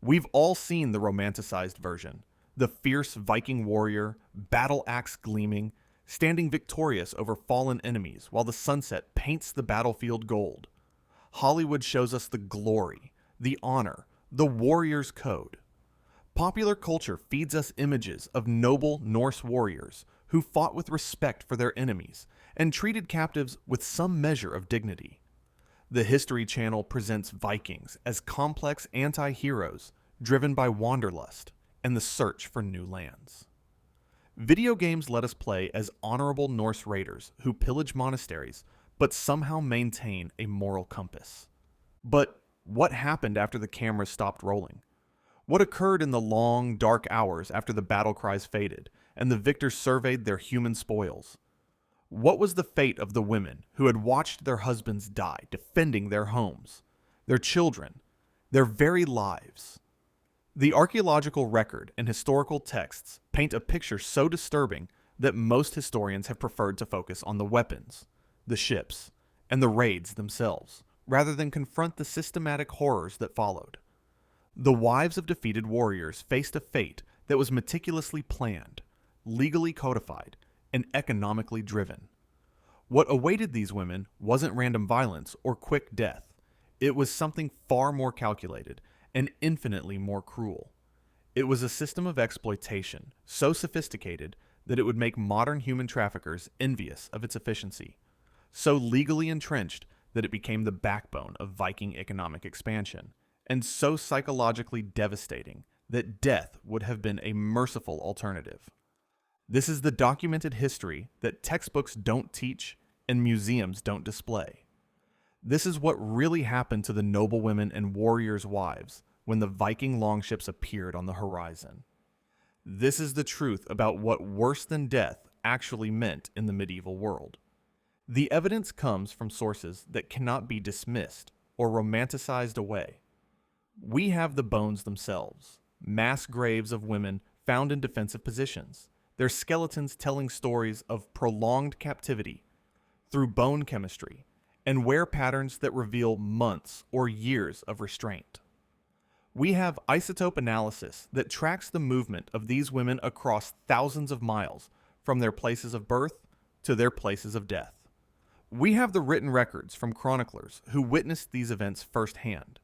We've all seen the romanticized version, the fierce Viking warrior, battle axe gleaming, standing victorious over fallen enemies while the sunset paints the battlefield gold. Hollywood shows us the glory, the honor, the warrior's code. Popular culture feeds us images of noble Norse warriors who fought with respect for their enemies and treated captives with some measure of dignity. The History Channel presents Vikings as complex anti-heroes driven by wanderlust and the search for new lands. Video games let us play as honorable Norse raiders who pillage monasteries but somehow maintain a moral compass. But what happened after the cameras stopped rolling? What occurred in the long, dark hours after the battle cries faded and the victors surveyed their human spoils? What was the fate of the women who had watched their husbands die defending their homes, their children, their very lives? The archaeological record and historical texts paint a picture so disturbing that most historians have preferred to focus on the weapons, the ships, and the raids themselves, rather than confront the systematic horrors that followed. The wives of defeated warriors faced a fate that was meticulously planned, legally codified, and economically driven. What awaited these women wasn't random violence or quick death. It was something far more calculated and infinitely more cruel. It was a system of exploitation so sophisticated that it would make modern human traffickers envious of its efficiency, so legally entrenched that it became the backbone of Viking economic expansion, and so psychologically devastating that death would have been a merciful alternative. This is the documented history that textbooks don't teach and museums don't display. This is what really happened to the noblewomen and warriors' wives when the Viking longships appeared on the horizon. This is the truth about what worse than death actually meant in the medieval world. The evidence comes from sources that cannot be dismissed or romanticized away. We have the bones themselves, mass graves of women found in defensive positions, their skeletons telling stories of prolonged captivity through bone chemistry and wear patterns that reveal months or years of restraint. We have isotope analysis that tracks the movement of these women across thousands of miles from their places of birth to their places of death. We have the written records from chroniclers who witnessed these events firsthand,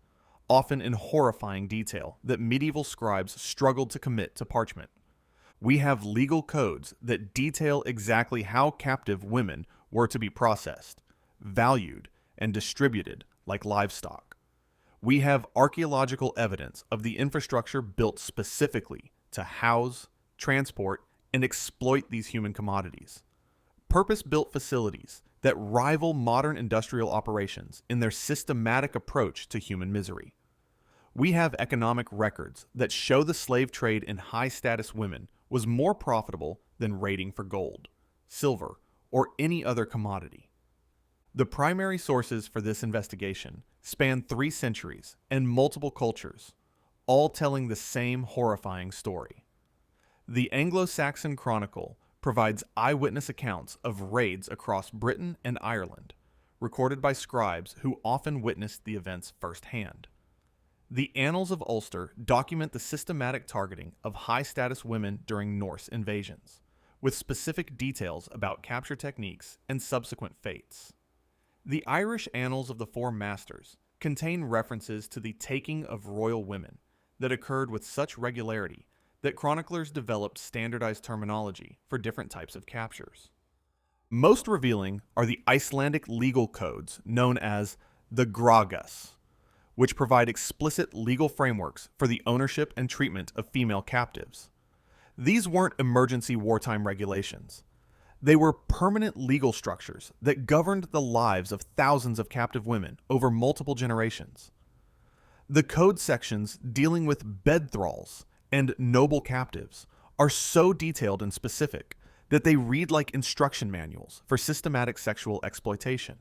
often in horrifying detail that medieval scribes struggled to commit to parchment. We have legal codes that detail exactly how captive women were to be processed, valued, and distributed like livestock. We have archaeological evidence of the infrastructure built specifically to house, transport, and exploit these human commodities. Purpose-built facilities that rival modern industrial operations in their systematic approach to human misery. We have economic records that show the slave trade in high-status women was more profitable than raiding for gold, silver, or any other commodity. The primary sources for this investigation span 3 centuries and multiple cultures, all telling the same horrifying story. The Anglo-Saxon Chronicle provides eyewitness accounts of raids across Britain and Ireland, recorded by scribes who often witnessed the events firsthand. The Annals of Ulster document the systematic targeting of high-status women during Norse invasions, with specific details about capture techniques and subsequent fates. The Irish Annals of the Four Masters contain references to the taking of royal women that occurred with such regularity that chroniclers developed standardized terminology for different types of captures. Most revealing are the Icelandic legal codes known as the Gragas, which provide explicit legal frameworks for the ownership and treatment of female captives. These weren't emergency wartime regulations. They were permanent legal structures that governed the lives of thousands of captive women over multiple generations. The code sections dealing with bed thralls and noble captives are so detailed and specific that they read like instruction manuals for systematic sexual exploitation.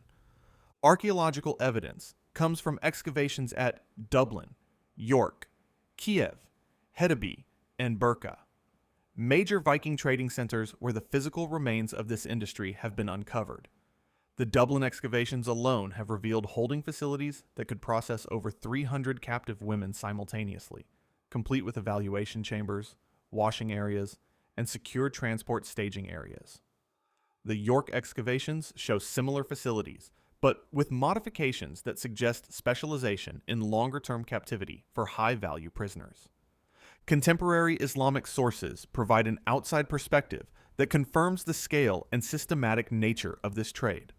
Archaeological evidence comes from excavations at Dublin, York, Kiev, Hedeby, and Birka, major Viking trading centers where the physical remains of this industry have been uncovered. The Dublin excavations alone have revealed holding facilities that could process over 300 captive women simultaneously, complete with evaluation chambers, washing areas, and secure transport staging areas. The York excavations show similar facilities, but with modifications that suggest specialization in longer-term captivity for high-value prisoners. Contemporary Islamic sources provide an outside perspective that confirms the scale and systematic nature of this trade.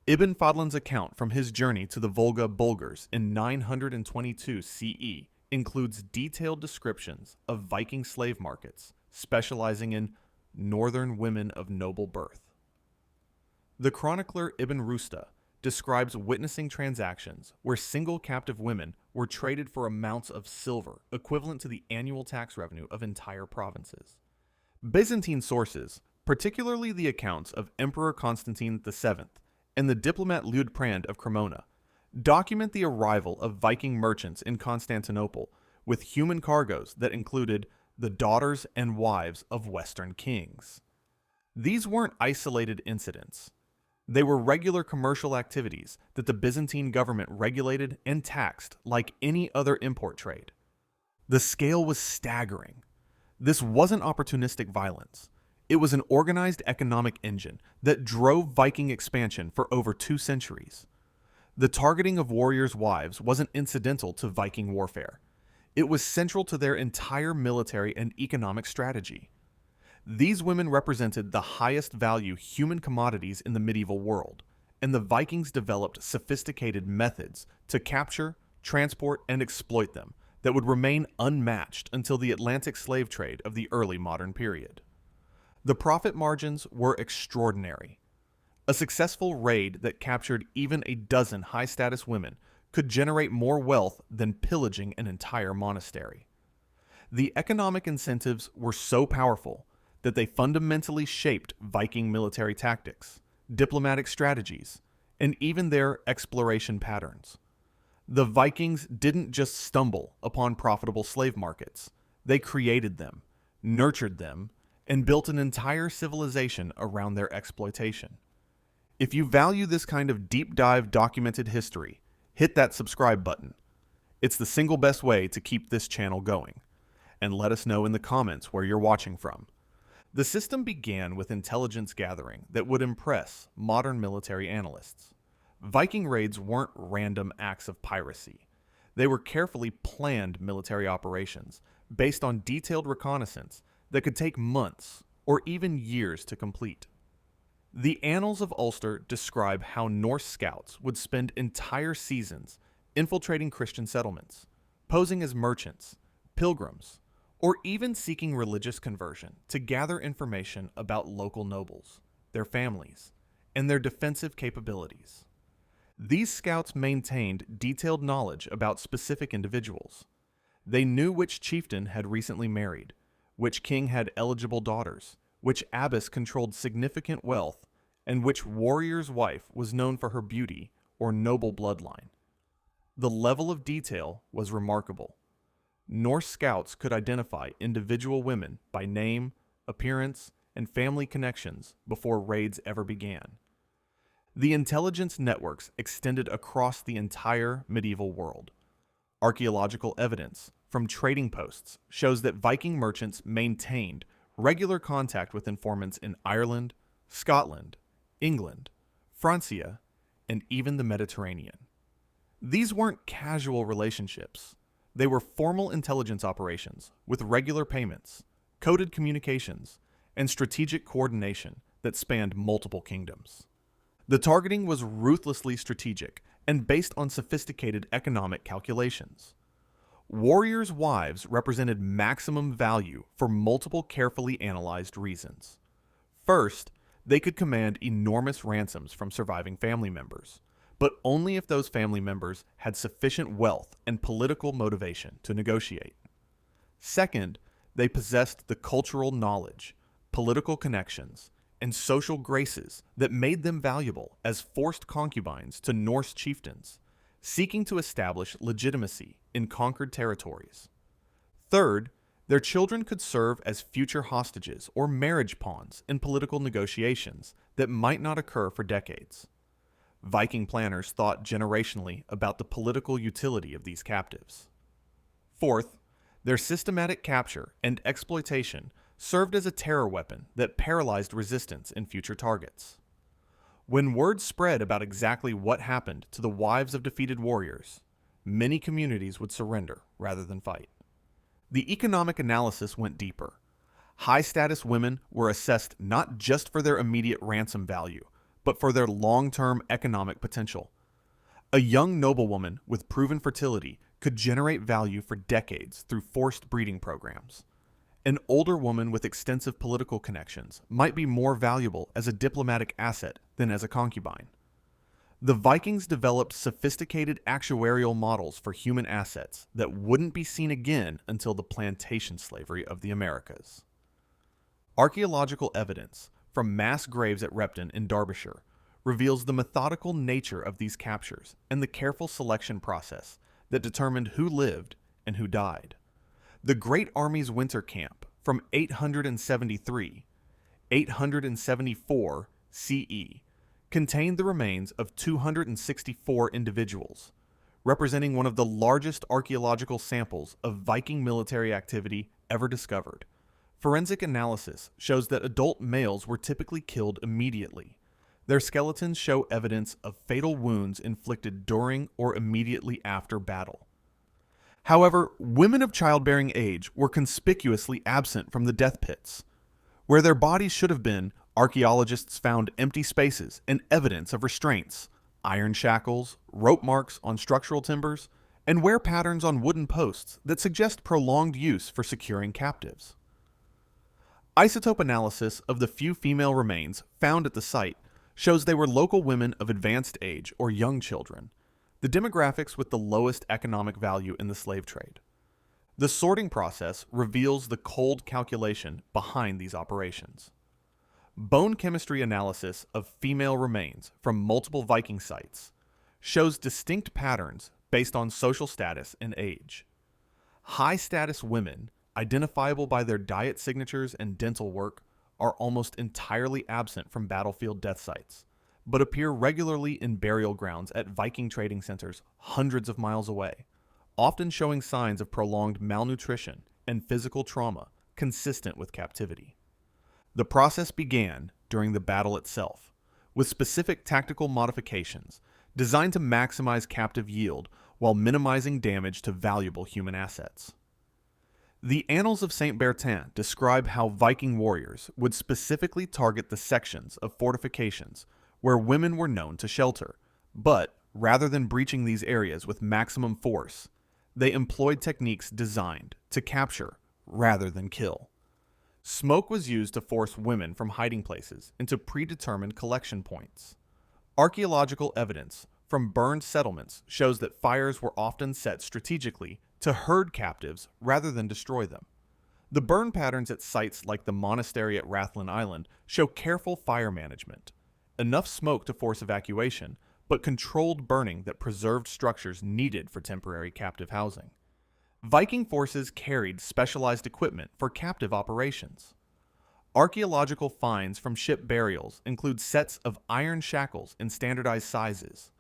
Ibn Fadlan's account from his journey to the Volga Bulgars in 922 CE includes detailed descriptions of Viking slave markets, specializing in northern women of noble birth. The chronicler Ibn Rusta describes witnessing transactions where single captive women were traded for amounts of silver equivalent to the annual tax revenue of entire provinces. Byzantine sources, particularly the accounts of Emperor Constantine VII and the diplomat Liudprand of Cremona, document the arrival of Viking merchants in Constantinople with human cargoes that included the daughters and wives of Western kings. These weren't isolated incidents. They were regular commercial activities that the Byzantine government regulated and taxed like any other import trade. The scale was staggering. This wasn't opportunistic violence. It was an organized economic engine that drove Viking expansion for over 2 centuries. The targeting of warriors' wives wasn't incidental to Viking warfare. It was central to their entire military and economic strategy. These women represented the highest value human commodities in the medieval world, and the Vikings developed sophisticated methods to capture, transport, and exploit them that would remain unmatched until the Atlantic slave trade of the early modern period. The profit margins were extraordinary. A successful raid that captured even a dozen high-status women could generate more wealth than pillaging an entire monastery. The economic incentives were so powerful that they fundamentally shaped Viking military tactics, diplomatic strategies, and even their exploration patterns. The Vikings didn't just stumble upon profitable slave markets. They created them, nurtured them, and built an entire civilization around their exploitation. If you value this kind of deep dive documented history, hit that subscribe button. It's the single best way to keep this channel going. And let us know in the comments where you're watching from. The system began with intelligence gathering that would impress modern military analysts. Viking raids weren't random acts of piracy. They were carefully planned military operations based on detailed reconnaissance that could take months or even years to complete. The Annals of Ulster describe how Norse scouts would spend entire seasons infiltrating Christian settlements, posing as merchants, pilgrims, or even seeking religious conversion to gather information about local nobles, their families, and their defensive capabilities. These scouts maintained detailed knowledge about specific individuals. They knew which chieftain had recently married, which king had eligible daughters, which abbess controlled significant wealth, and which warrior's wife was known for her beauty or noble bloodline. The level of detail was remarkable. Norse scouts could identify individual women by name, appearance, and family connections before raids ever began. The intelligence networks extended across the entire medieval world. Archaeological evidence from trading posts shows that Viking merchants maintained regular contact with informants in Ireland, Scotland, England, Francia, and even the Mediterranean. These weren't casual relationships. They were formal intelligence operations with regular payments, coded communications, and strategic coordination that spanned multiple kingdoms. The targeting was ruthlessly strategic and based on sophisticated economic calculations. Warriors' wives represented maximum value for multiple carefully analyzed reasons. First, they could command enormous ransoms from surviving family members, but only if those family members had sufficient wealth and political motivation to negotiate. Second, they possessed the cultural knowledge, political connections, and social graces that made them valuable as forced concubines to Norse chieftains, seeking to establish legitimacy in conquered territories. Third, their children could serve as future hostages or marriage pawns in political negotiations that might not occur for decades. Viking planners thought generationally about the political utility of these captives. Fourth, Their systematic capture and exploitation served as a terror weapon that paralyzed resistance in future targets. When word spread about exactly what happened to the wives of defeated warriors, many communities would surrender rather than fight. The economic analysis went deeper. High-status women were assessed not just for their immediate ransom value, but for their long-term economic potential. A young noblewoman with proven fertility could generate value for decades through forced breeding programs. An older woman with extensive political connections might be more valuable as a diplomatic asset than as a concubine. The Vikings developed sophisticated actuarial models for human assets that wouldn't be seen again until the plantation slavery of the Americas. Archaeological evidence from mass graves at Repton in Derbyshire reveals the methodical nature of these captures and the careful selection process that determined who lived and who died. The Great Army's winter camp from 874 CE contained the remains of 264 individuals, representing one of the largest archaeological samples of Viking military activity ever discovered. Forensic analysis shows that adult males were typically killed immediately. Their skeletons show evidence of fatal wounds inflicted during or immediately after battle. However, women of childbearing age were conspicuously absent from the death pits. Where their bodies should have been, archaeologists found empty spaces and evidence of restraints, iron shackles, rope marks on structural timbers, and wear patterns on wooden posts that suggest prolonged use for securing captives. Isotope analysis of the few female remains found at the site shows they were local women of advanced age or young children, the demographics with the lowest economic value in the slave trade. The sorting process reveals the cold calculation behind these operations. Bone chemistry analysis of female remains from multiple Viking sites shows distinct patterns based on social status and age. High-status women, identifiable by their diet signatures and dental work, are almost entirely absent from battlefield death sites, but appear regularly in burial grounds at Viking trading centers hundreds of miles away, often showing signs of prolonged malnutrition and physical trauma consistent with captivity. The process began during the battle itself, with specific tactical modifications designed to maximize captive yield while minimizing damage to valuable human assets. The Annals of St. Bertin describe how Viking warriors would specifically target the sections of fortifications where women were known to shelter, but rather than breaching these areas with maximum force, they employed techniques designed to capture rather than kill. Smoke was used to force women from hiding places into predetermined collection points. Archaeological evidence from burned settlements shows that fires were often set strategically to herd captives rather than destroy them. The burn patterns at sites like the monastery at Rathlin Island show careful fire management, enough smoke to force evacuation, but controlled burning that preserved structures needed for temporary captive housing. Viking forces carried specialized equipment for captive operations. Archaeological finds from ship burials include sets of iron shackles in standardized sizes,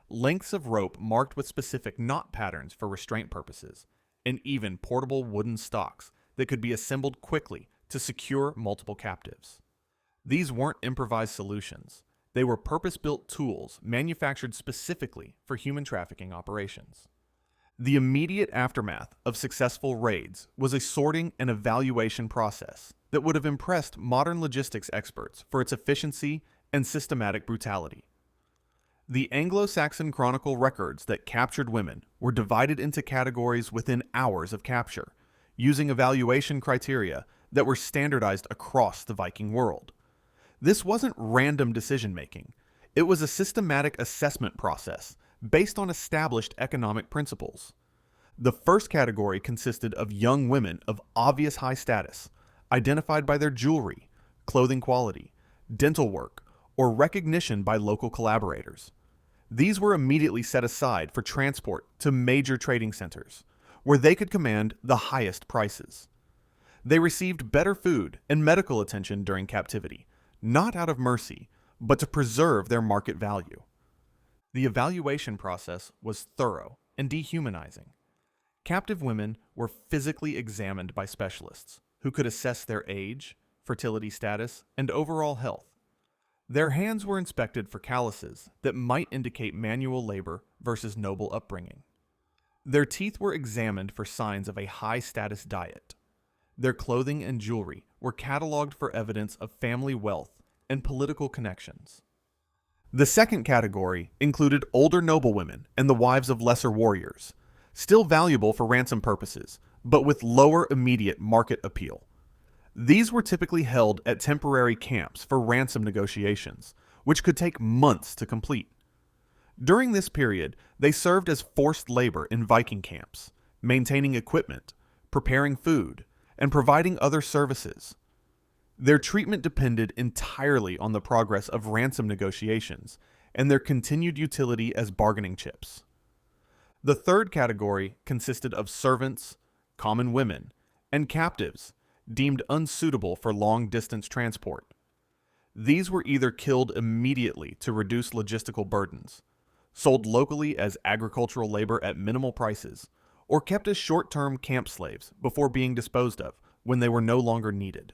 lengths of rope marked with specific knot patterns for restraint purposes, and even portable wooden stocks that could be assembled quickly to secure multiple captives. These weren't improvised solutions. They were purpose-built tools manufactured specifically for human trafficking operations. The immediate aftermath of successful raids was a sorting and evaluation process that would have impressed modern logistics experts for its efficiency and systematic brutality. The Anglo-Saxon Chronicle records that captured women were divided into categories within hours of capture, using evaluation criteria that were standardized across the Viking world. This wasn't random decision-making. It was a systematic assessment process based on established economic principles. The first category consisted of young women of obvious high status, identified by their jewelry, clothing quality, dental work, or recognition by local collaborators. These were immediately set aside for transport to major trading centers, where they could command the highest prices. They received better food and medical attention during captivity, not out of mercy, but to preserve their market value. The evaluation process was thorough and dehumanizing. Captive women were physically examined by specialists who could assess their age, fertility status, and overall health. Their hands were inspected for calluses that might indicate manual labor versus noble upbringing. Their teeth were examined for signs of a high-status diet. Their clothing and jewelry were cataloged for evidence of family wealth and political connections. The second category included older noblewomen and the wives of lesser warriors, still valuable for ransom purposes, but with lower immediate market appeal. These were typically held at temporary camps for ransom negotiations, which could take months to complete. During this period, they served as forced labor in Viking camps, maintaining equipment, preparing food, and providing other services. Their treatment depended entirely on the progress of ransom negotiations and their continued utility as bargaining chips. The third category consisted of servants, common women, and captives deemed unsuitable for long-distance transport. These were either killed immediately to reduce logistical burdens, sold locally as agricultural labor at minimal prices, or kept as short-term camp slaves before being disposed of when they were no longer needed.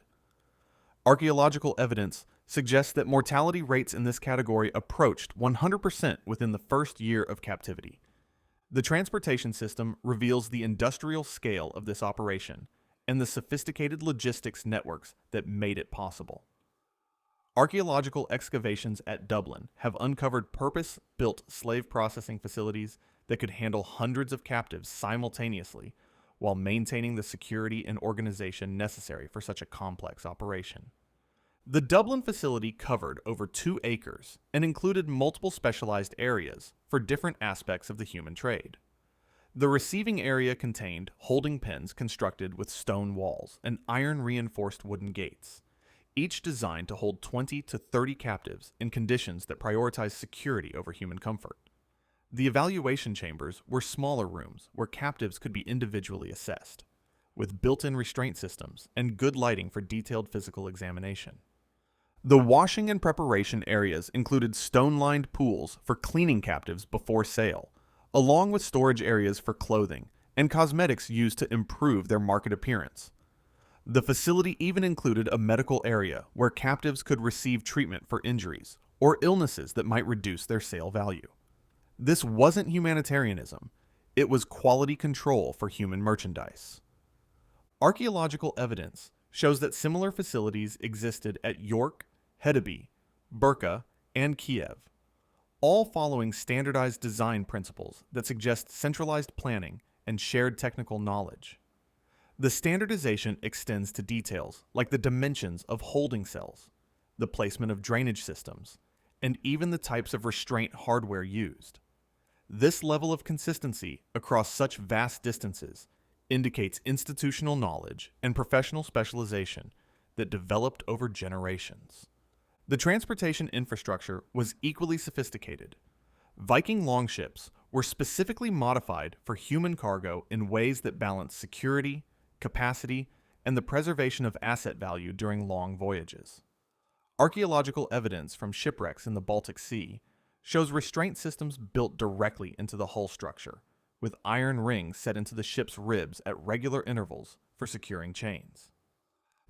Archaeological evidence suggests that mortality rates in this category approached 100% within the first year of captivity. The transportation system reveals the industrial scale of this operation and the sophisticated logistics networks that made it possible. Archaeological excavations at Dublin have uncovered purpose-built slave processing facilities that could handle hundreds of captives simultaneously while maintaining the security and organization necessary for such a complex operation. The Dublin facility covered over 2 acres and included multiple specialized areas for different aspects of the human trade. The receiving area contained holding pens constructed with stone walls and iron-reinforced wooden gates, each designed to hold 20 to 30 captives in conditions that prioritize security over human comfort. The evaluation chambers were smaller rooms where captives could be individually assessed, with built-in restraint systems and good lighting for detailed physical examination. The washing and preparation areas included stone-lined pools for cleaning captives before sale, along with storage areas for clothing and cosmetics used to improve their market appearance. The facility even included a medical area where captives could receive treatment for injuries or illnesses that might reduce their sale value. This wasn't humanitarianism, it was quality control for human merchandise. Archaeological evidence shows that similar facilities existed at York, Hedeby, Burka, and Kiev, all following standardized design principles that suggest centralized planning and shared technical knowledge. The standardization extends to details like the dimensions of holding cells, the placement of drainage systems, and even the types of restraint hardware used. This level of consistency across such vast distances indicates institutional knowledge and professional specialization that developed over generations. The transportation infrastructure was equally sophisticated. Viking longships were specifically modified for human cargo in ways that balanced security, capacity, and the preservation of asset value during long voyages. Archaeological evidence from shipwrecks in the Baltic Sea shows restraint systems built directly into the hull structure, with iron rings set into the ship's ribs at regular intervals for securing chains.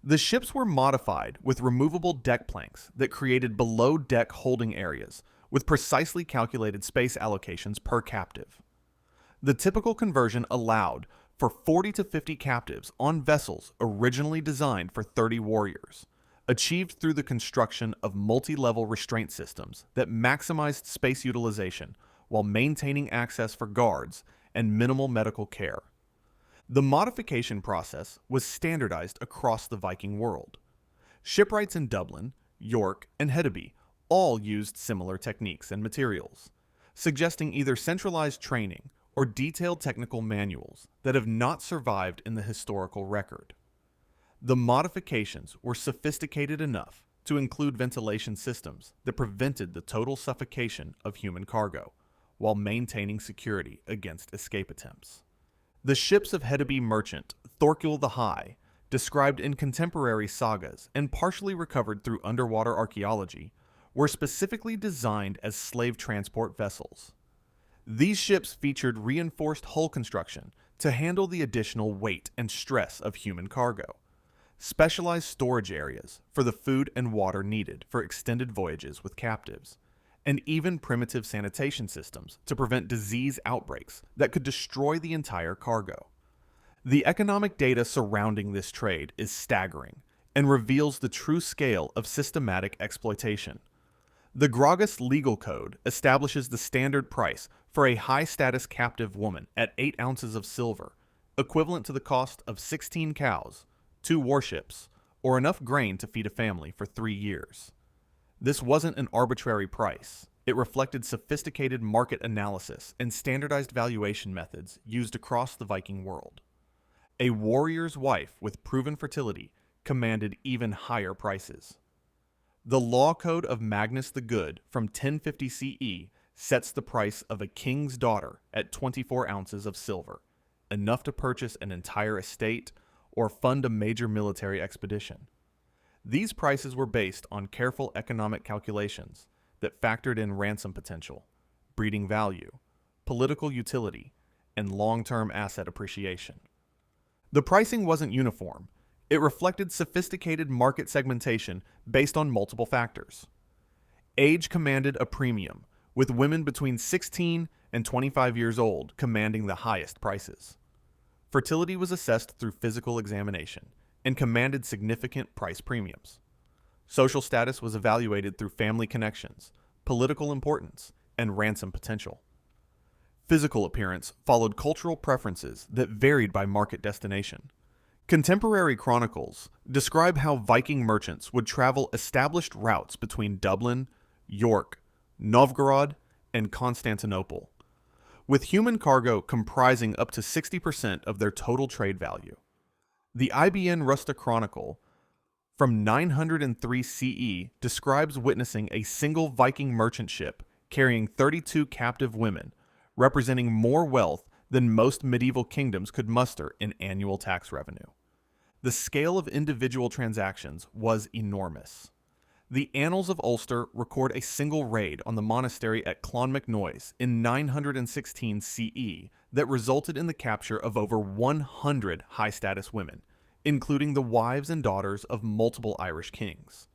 The ships were modified with removable deck planks that created below-deck holding areas with precisely calculated space allocations per captive. The typical conversion allowed for 40 to 50 captives on vessels originally designed for 30 warriors, achieved through the construction of multi-level restraint systems that maximized space utilization while maintaining access for guards and minimal medical care. The modification process was standardized across the Viking world. Shipwrights in Dublin, York, and Hedeby all used similar techniques and materials, suggesting either centralized training or detailed technical manuals that have not survived in the historical record. The modifications were sophisticated enough to include ventilation systems that prevented the total suffocation of human cargo, while maintaining security against escape attempts. The ships of Hedeby merchant Thorkil the High, described in contemporary sagas and partially recovered through underwater archaeology, were specifically designed as slave transport vessels. These ships featured reinforced hull construction to handle the additional weight and stress of human cargo, specialized storage areas for the food and water needed for extended voyages with captives, and even primitive sanitation systems to prevent disease outbreaks that could destroy the entire cargo. The economic data surrounding this trade is staggering and reveals the true scale of systematic exploitation. The Gragas legal code establishes the standard price for a high-status captive woman at 8 ounces of silver, equivalent to the cost of 16 cows, 2 warships, or enough grain to feed a family for 3 years. This wasn't an arbitrary price. It reflected sophisticated market analysis and standardized valuation methods used across the Viking world. A warrior's wife with proven fertility commanded even higher prices. The law code of Magnus the Good from 1050 CE sets the price of a king's daughter at 24 ounces of silver, enough to purchase an entire estate or fund a major military expedition. These prices were based on careful economic calculations that factored in ransom potential, breeding value, political utility, and long-term asset appreciation. The pricing wasn't uniform. It reflected sophisticated market segmentation based on multiple factors. Age commanded a premium, with women between 16 and 25 years old commanding the highest prices. Fertility was assessed through physical examination and commanded significant price premiums. Social status was evaluated through family connections, political importance, and ransom potential. Physical appearance followed cultural preferences that varied by market destination. Contemporary chronicles describe how Viking merchants would travel established routes between Dublin, York, Novgorod, and Constantinople, with human cargo comprising up to 60% of their total trade value. The IBN Rusta Chronicle from 903 CE describes witnessing a single Viking merchant ship carrying 32 captive women, representing more wealth than most medieval kingdoms could muster in annual tax revenue. The scale of individual transactions was enormous. The Annals of Ulster record a single raid on the monastery at Clonmacnoise in 916 CE that resulted in the capture of over 100 high-status women, including the wives and daughters of multiple Irish kings.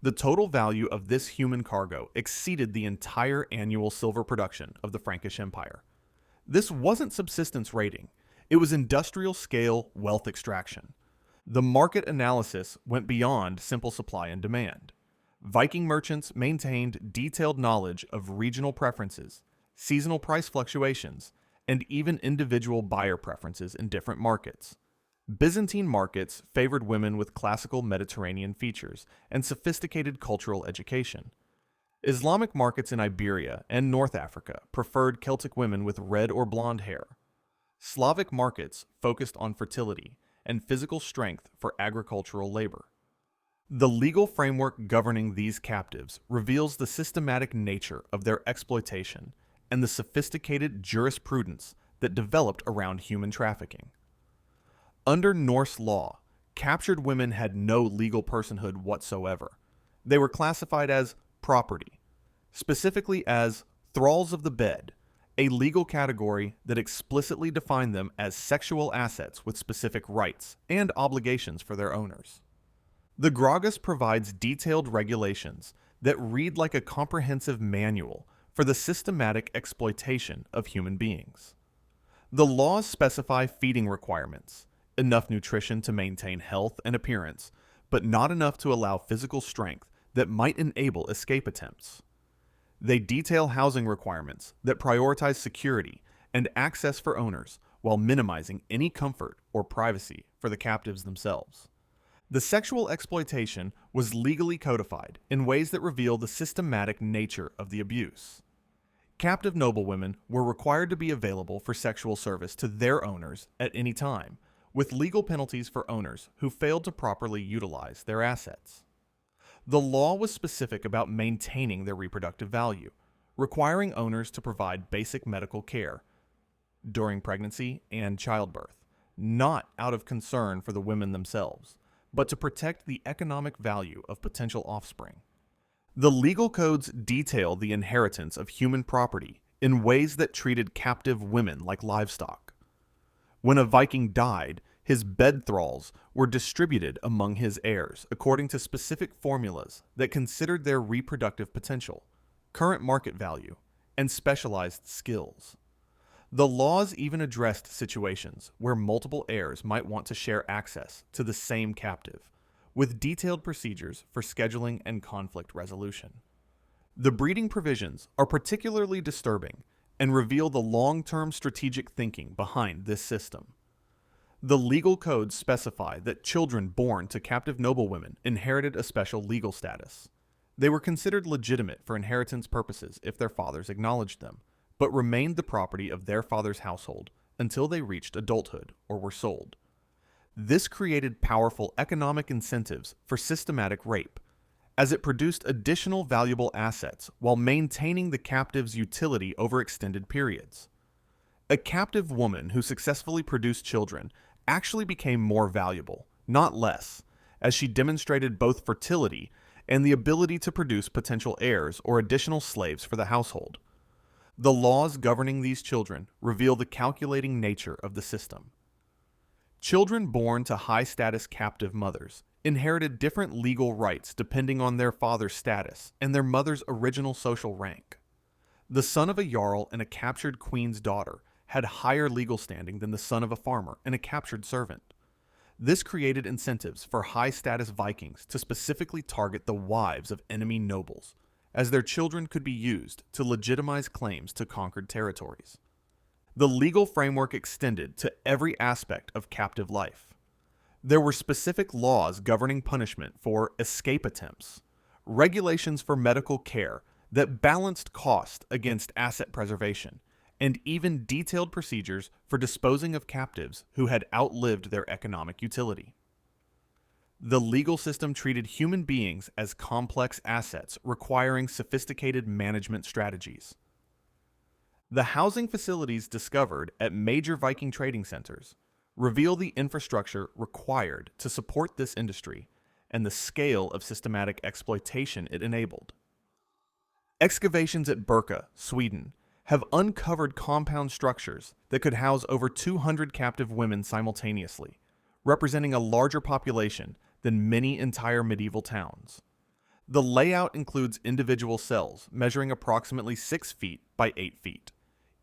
The total value of this human cargo exceeded the entire annual silver production of the Frankish Empire. This wasn't subsistence raiding, it was industrial-scale wealth extraction. The market analysis went beyond simple supply and demand. Viking merchants maintained detailed knowledge of regional preferences, seasonal price fluctuations, and even individual buyer preferences in different markets. Byzantine markets favored women with classical Mediterranean features and sophisticated cultural education. Islamic markets in Iberia and North Africa preferred Celtic women with red or blonde hair. Slavic markets focused on fertility and physical strength for agricultural labor. The legal framework governing these captives reveals the systematic nature of their exploitation and the sophisticated jurisprudence that developed around human trafficking. Under Norse law, captured women had no legal personhood whatsoever. They were classified as property, specifically as thralls of the bed, a legal category that explicitly defined them as sexual assets with specific rights and obligations for their owners. The Gragas provides detailed regulations that read like a comprehensive manual for the systematic exploitation of human beings. The laws specify feeding requirements, enough nutrition to maintain health and appearance, but not enough to allow physical strength that might enable escape attempts. They detail housing requirements that prioritize security and access for owners while minimizing any comfort or privacy for the captives themselves. The sexual exploitation was legally codified in ways that reveal the systematic nature of the abuse. Captive noblewomen were required to be available for sexual service to their owners at any time, with legal penalties for owners who failed to properly utilize their assets. The law was specific about maintaining their reproductive value, requiring owners to provide basic medical care during pregnancy and childbirth, not out of concern for the women themselves, but to protect the economic value of potential offspring. The legal codes detail the inheritance of human property in ways that treated captive women like livestock. When a Viking died, his bed thralls were distributed among his heirs according to specific formulas that considered their reproductive potential, current market value, and specialized skills. The laws even addressed situations where multiple heirs might want to share access to the same captive, with detailed procedures for scheduling and conflict resolution. The breeding provisions are particularly disturbing and reveal the long-term strategic thinking behind this system. The legal codes specify that children born to captive noblewomen inherited a special legal status. They were considered legitimate for inheritance purposes if their fathers acknowledged them, but remained the property of their father's household until they reached adulthood or were sold. This created powerful economic incentives for systematic rape, as it produced additional valuable assets while maintaining the captive's utility over extended periods. A captive woman who successfully produced children actually became more valuable, not less, as she demonstrated both fertility and the ability to produce potential heirs or additional slaves for the household. The laws governing these children reveal the calculating nature of the system. Children born to high-status captive mothers inherited different legal rights depending on their father's status and their mother's original social rank. The son of a jarl and a captured queen's daughter had higher legal standing than the son of a farmer and a captured servant. This created incentives for high-status Vikings to specifically target the wives of enemy nobles, as their children could be used to legitimize claims to conquered territories. The legal framework extended to every aspect of captive life. There were specific laws governing punishment for escape attempts, regulations for medical care that balanced cost against asset preservation, and even detailed procedures for disposing of captives who had outlived their economic utility. The legal system treated human beings as complex assets requiring sophisticated management strategies. The housing facilities discovered at major Viking trading centers reveal the infrastructure required to support this industry and the scale of systematic exploitation it enabled. Excavations at Birka, Sweden, have uncovered compound structures that could house over 200 captive women simultaneously, representing a larger population than many entire medieval towns. The layout includes individual cells measuring approximately 6 feet by 8 feet,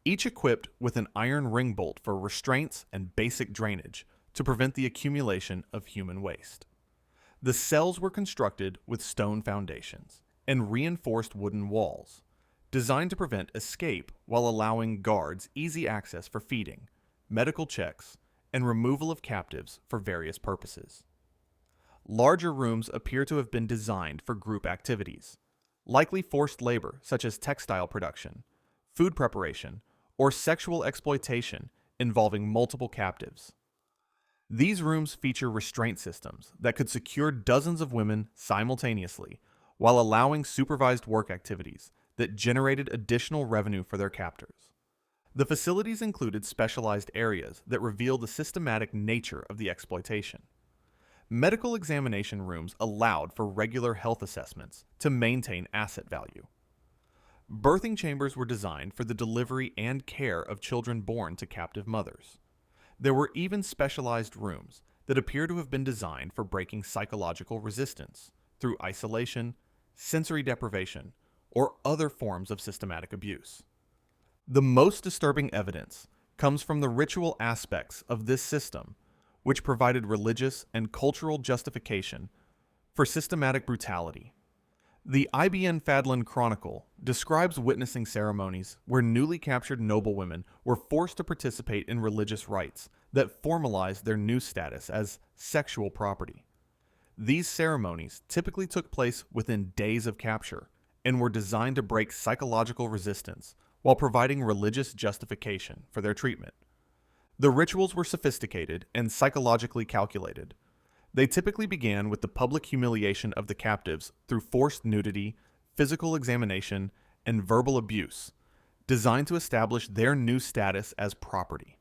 each equipped with an iron ring bolt for restraints and basic drainage to prevent the accumulation of human waste. The cells were constructed with stone foundations and reinforced wooden walls, designed to prevent escape while allowing guards easy access for feeding, medical checks, and removal of captives for various purposes. Larger rooms appear to have been designed for group activities, likely forced labor such as textile production, food preparation, or sexual exploitation involving multiple captives. These rooms feature restraint systems that could secure dozens of women simultaneously while allowing supervised work activities that generated additional revenue for their captors. The facilities included specialized areas that reveal the systematic nature of the exploitation. Medical examination rooms allowed for regular health assessments to maintain asset value. Birthing chambers were designed for the delivery and care of children born to captive mothers. There were even specialized rooms that appear to have been designed for breaking psychological resistance through isolation, sensory deprivation, or other forms of systematic abuse. The most disturbing evidence comes from the ritual aspects of this system, which provided religious and cultural justification for systematic brutality. The IBN Fadlan Chronicle describes witnessing ceremonies where newly captured noblewomen were forced to participate in religious rites that formalized their new status as sexual property. These ceremonies typically took place within days of capture and were designed to break psychological resistance while providing religious justification for their treatment. The rituals were sophisticated and psychologically calculated. They typically began with the public humiliation of the captives through forced nudity, physical examination, and verbal abuse, designed to establish their new status as property.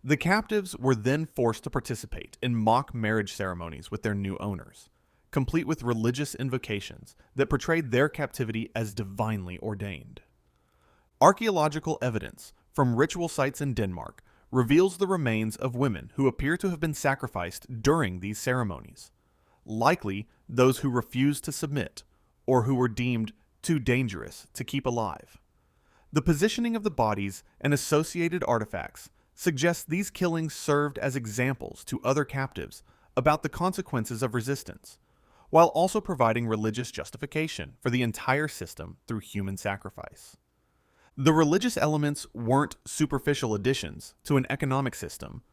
The captives were then forced to participate in mock marriage ceremonies with their new owners, complete with religious invocations that portrayed their captivity as divinely ordained. Archaeological evidence from ritual sites in Denmark reveals the remains of women who appear to have been sacrificed during these ceremonies, likely those who refused to submit or who were deemed too dangerous to keep alive. The positioning of the bodies and associated artifacts suggests these killings served as examples to other captives about the consequences of resistance, while also providing religious justification for the entire system through human sacrifice. The religious elements weren't superficial additions to an economic system.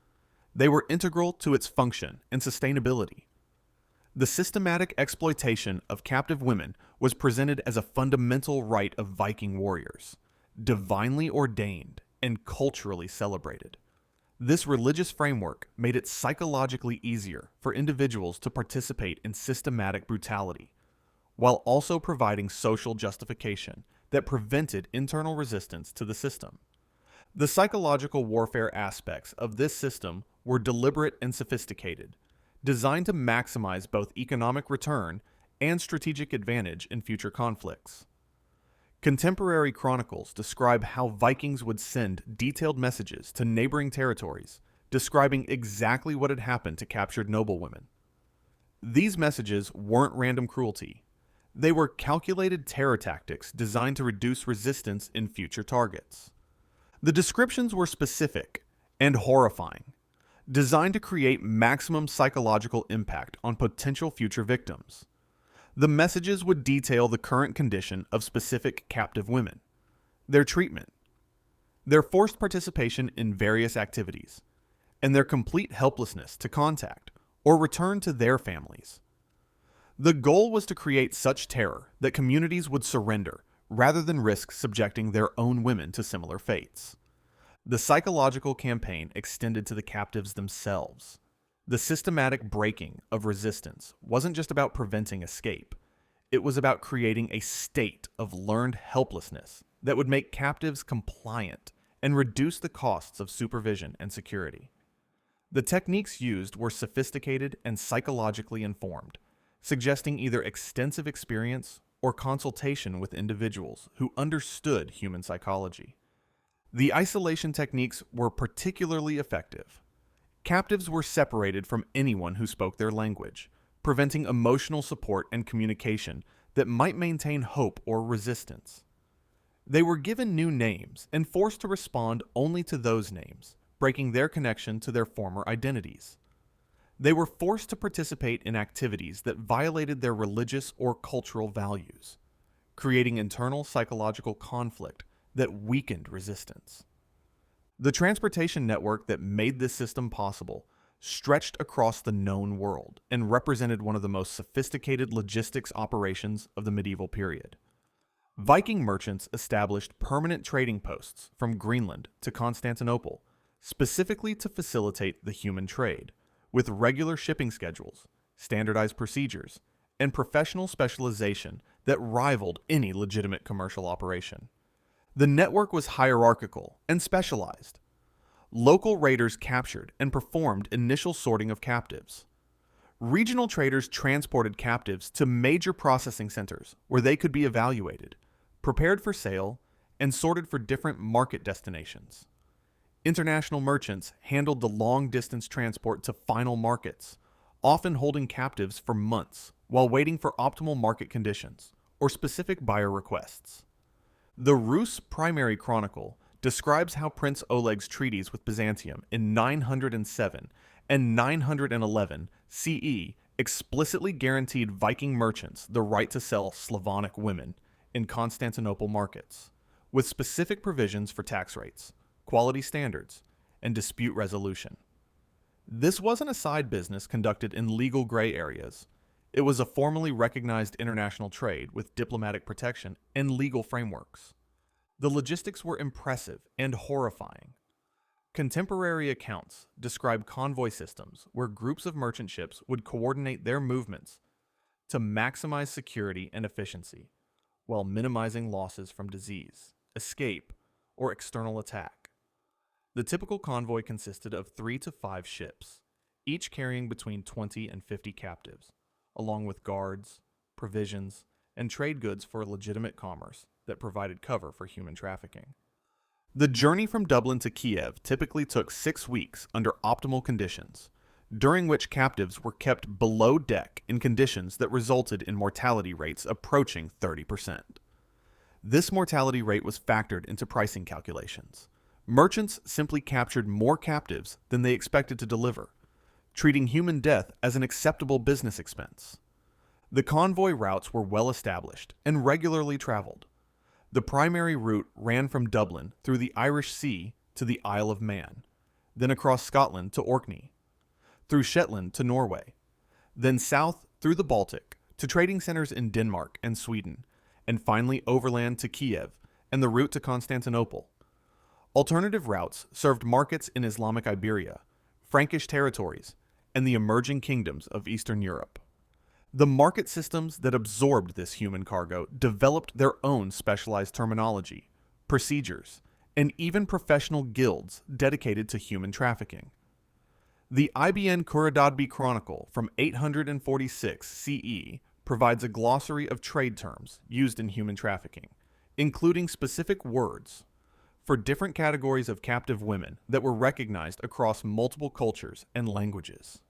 They were integral to its function and sustainability. The systematic exploitation of captive women was presented as a fundamental right of Viking warriors, divinely ordained and culturally celebrated. This religious framework made it psychologically easier for individuals to participate in systematic brutality, while also providing social justification that prevented internal resistance to the system. The psychological warfare aspects of this system were deliberate and sophisticated, designed to maximize both economic return and strategic advantage in future conflicts. Contemporary chronicles describe how Vikings would send detailed messages to neighboring territories, describing exactly what had happened to captured noblewomen. These messages weren't random cruelty. They were calculated terror tactics designed to reduce resistance in future targets. The descriptions were specific and horrifying, designed to create maximum psychological impact on potential future victims. The messages would detail the current condition of specific captive women, their treatment, their forced participation in various activities, and their complete helplessness to contact or return to their families. The goal was to create such terror that communities would surrender rather than risk subjecting their own women to similar fates. The psychological campaign extended to the captives themselves. The systematic breaking of resistance wasn't just about preventing escape. It was about creating a state of learned helplessness that would make captives compliant and reduce the costs of supervision and security. The techniques used were sophisticated and psychologically informed, suggesting either extensive experience or consultation with individuals who understood human psychology. The isolation techniques were particularly effective. Captives were separated from anyone who spoke their language, preventing emotional support and communication that might maintain hope or resistance. They were given new names and forced to respond only to those names, breaking their connection to their former identities. They were forced to participate in activities that violated their religious or cultural values, creating internal psychological conflict that weakened resistance. The transportation network that made this system possible stretched across the known world and represented one of the most sophisticated logistics operations of the medieval period. Viking merchants established permanent trading posts from Greenland to Constantinople, specifically to facilitate the human trade, with regular shipping schedules, standardized procedures, and professional specialization that rivaled any legitimate commercial operation. The network was hierarchical and specialized. Local raiders captured and performed initial sorting of captives. Regional traders transported captives to major processing centers where they could be evaluated, prepared for sale, and sorted for different market destinations. International merchants handled the long-distance transport to final markets, often holding captives for months while waiting for optimal market conditions or specific buyer requests. The Rus Primary Chronicle describes how Prince Oleg's treaties with Byzantium in 907 and 911 CE explicitly guaranteed Viking merchants the right to sell Slavonic women in Constantinople markets, with specific provisions for tax rates, quality standards, and dispute resolution. This wasn't a side business conducted in legal gray areas. It was a formally recognized international trade with diplomatic protection and legal frameworks. The logistics were impressive and horrifying. Contemporary accounts describe convoy systems where groups of merchant ships would coordinate their movements to maximize security and efficiency, while minimizing losses from disease, escape, or external attack. The typical convoy consisted of 3 to 5 ships, each carrying between 20 and 50 captives, along with guards, provisions, and trade goods for legitimate commerce that provided cover for human trafficking. The journey from Dublin to Kiev typically took 6 weeks under optimal conditions, during which captives were kept below deck in conditions that resulted in mortality rates approaching 30%. This mortality rate was factored into pricing calculations. Merchants simply captured more captives than they expected to deliver, treating human death as an acceptable business expense. The convoy routes were well established and regularly traveled. The primary route ran from Dublin through the Irish Sea to the Isle of Man, then across Scotland to Orkney, through Shetland to Norway, then south through the Baltic to trading centers in Denmark and Sweden, and finally overland to Kiev and the route to Constantinople. Alternative routes served markets in Islamic Iberia, Frankish territories, and the emerging kingdoms of Eastern Europe. The market systems that absorbed this human cargo developed their own specialized terminology, procedures, and even professional guilds dedicated to human trafficking. The IBN Kuradadbi Chronicle from 846 CE provides a glossary of trade terms used in human trafficking, including specific words for different categories of captive women that were recognized across multiple cultures and languages.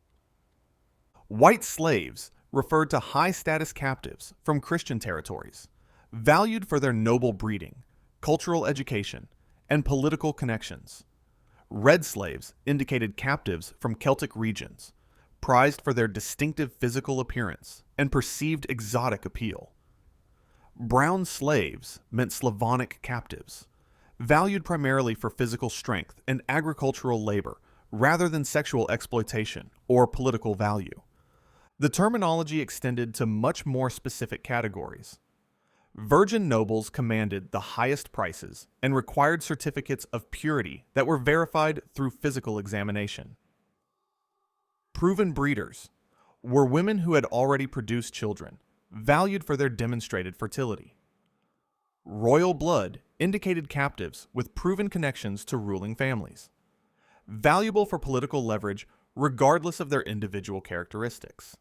White slaves referred to high-status captives from Christian territories, valued for their noble breeding, cultural education, and political connections. Red slaves indicated captives from Celtic regions, prized for their distinctive physical appearance and perceived exotic appeal. Brown slaves meant Slavonic captives, valued primarily for physical strength and agricultural labor rather than sexual exploitation or political value. The terminology extended to much more specific categories. Virgin nobles commanded the highest prices and required certificates of purity that were verified through physical examination. Proven breeders were women who had already produced children, valued for their demonstrated fertility. Royal blood indicated captives with proven connections to ruling families, valuable for political leverage regardless of their individual characteristics.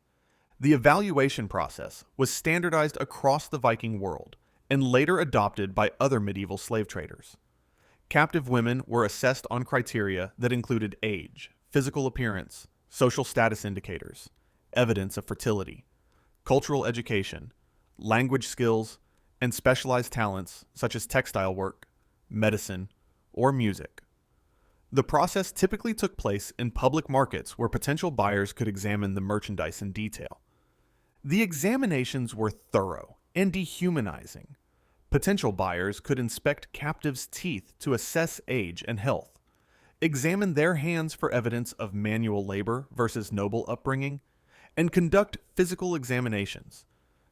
The evaluation process was standardized across the Viking world and later adopted by other medieval slave traders. Captive women were assessed on criteria that included age, physical appearance, social status indicators, evidence of fertility, cultural education, language skills, and specialized talents such as textile work, medicine, or music. The process typically took place in public markets where potential buyers could examine the merchandise in detail. The examinations were thorough and dehumanizing. Potential buyers could inspect captives' teeth to assess age and health, examine their hands for evidence of manual labor versus noble upbringing, and conduct physical examinations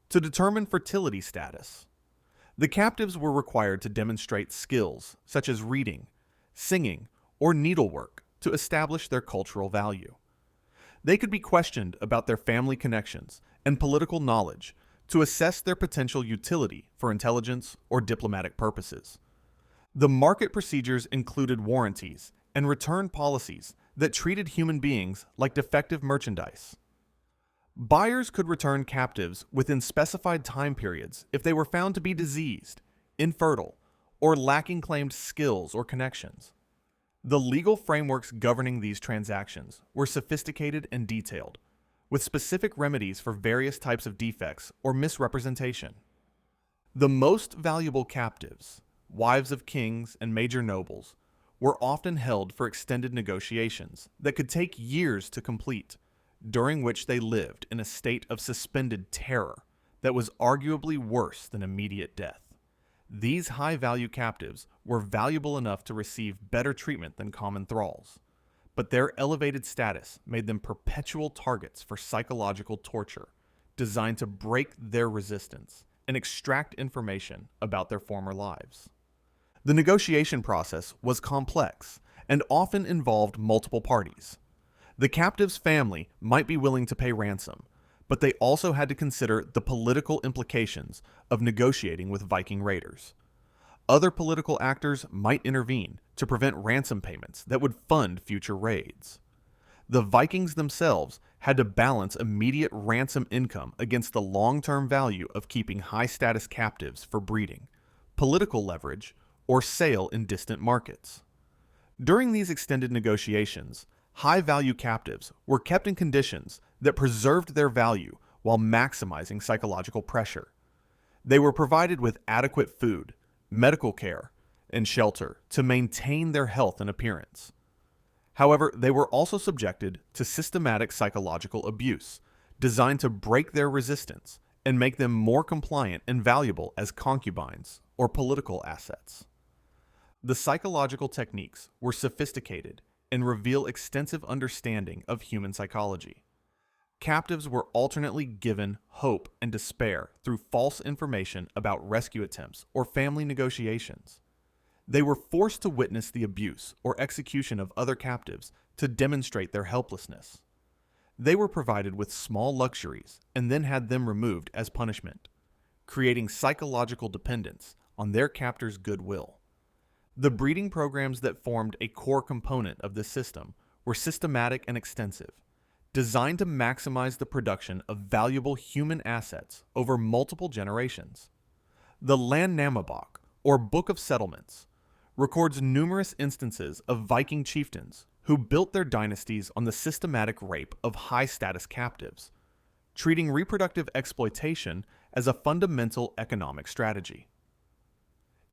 to determine fertility status. The captives were required to demonstrate skills such as reading, singing, or needlework to establish their cultural value. They could be questioned about their family connections and political knowledge to assess their potential utility for intelligence or diplomatic purposes. The market procedures included warranties and return policies that treated human beings like defective merchandise. Buyers could return captives within specified time periods if they were found to be diseased, infertile, or lacking claimed skills or connections. The legal frameworks governing these transactions were sophisticated and detailed, with specific remedies for various types of defects or misrepresentation. The most valuable captives, wives of kings and major nobles, were often held for extended negotiations that could take years to complete, during which they lived in a state of suspended terror that was arguably worse than immediate death. These high-value captives were valuable enough to receive better treatment than common thralls, but their elevated status made them perpetual targets for psychological torture designed to break their resistance and extract information about their former lives. The negotiation process was complex and often involved multiple parties. The captive's family might be willing to pay ransom, but they also had to consider the political implications of negotiating with Viking raiders. Other political actors might intervene to prevent ransom payments that would fund future raids. The Vikings themselves had to balance immediate ransom income against the long-term value of keeping high-status captives for breeding, political leverage, or sale in distant markets. During these extended negotiations, high-value captives were kept in conditions that preserved their value while maximizing psychological pressure. They were provided with adequate food, medical care, and shelter to maintain their health and appearance. However, they were also subjected to systematic psychological abuse, designed to break their resistance and make them more compliant and valuable as concubines or political assets. The psychological techniques were sophisticated and reveal extensive understanding of human psychology. Captives were alternately given hope and despair through false information about rescue attempts or family negotiations. They were forced to witness the abuse or execution of other captives to demonstrate their helplessness. They were provided with small luxuries and then had them removed as punishment, creating psychological dependence on their captor's goodwill. The breeding programs that formed a core component of this system were systematic and extensive, designed to maximize the production of valuable human assets over multiple generations. The Landnamabok, or Book of Settlements, records numerous instances of Viking chieftains who built their dynasties on the systematic rape of high-status captives, treating reproductive exploitation as a fundamental economic strategy.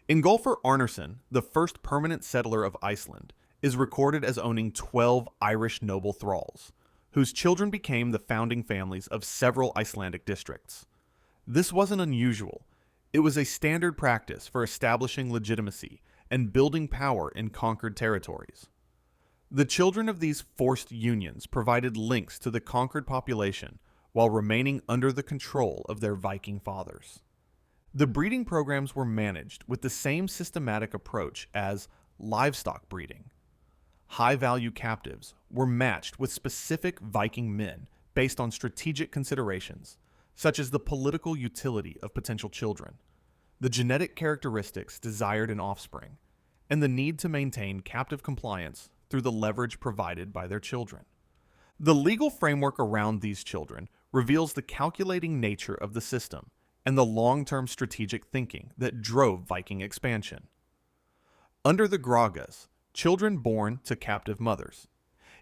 Ingolfur Arnarsson, the first permanent settler of Iceland, is recorded as owning 12 Irish noble thralls, whose children became the founding families of several Icelandic districts. This wasn't unusual. It was a standard practice for establishing legitimacy and building power in conquered territories. The children of these forced unions provided links to the conquered population while remaining under the control of their Viking fathers. The breeding programs were managed with the same systematic approach as livestock breeding. High-value captives were matched with specific Viking men based on strategic considerations, such as the political utility of potential children, the genetic characteristics desired in offspring, and the need to maintain captive compliance through the leverage provided by their children. The legal framework around these children reveals the calculating nature of the system and the long-term strategic thinking that drove Viking expansion. Under the Gragas, children born to captive mothers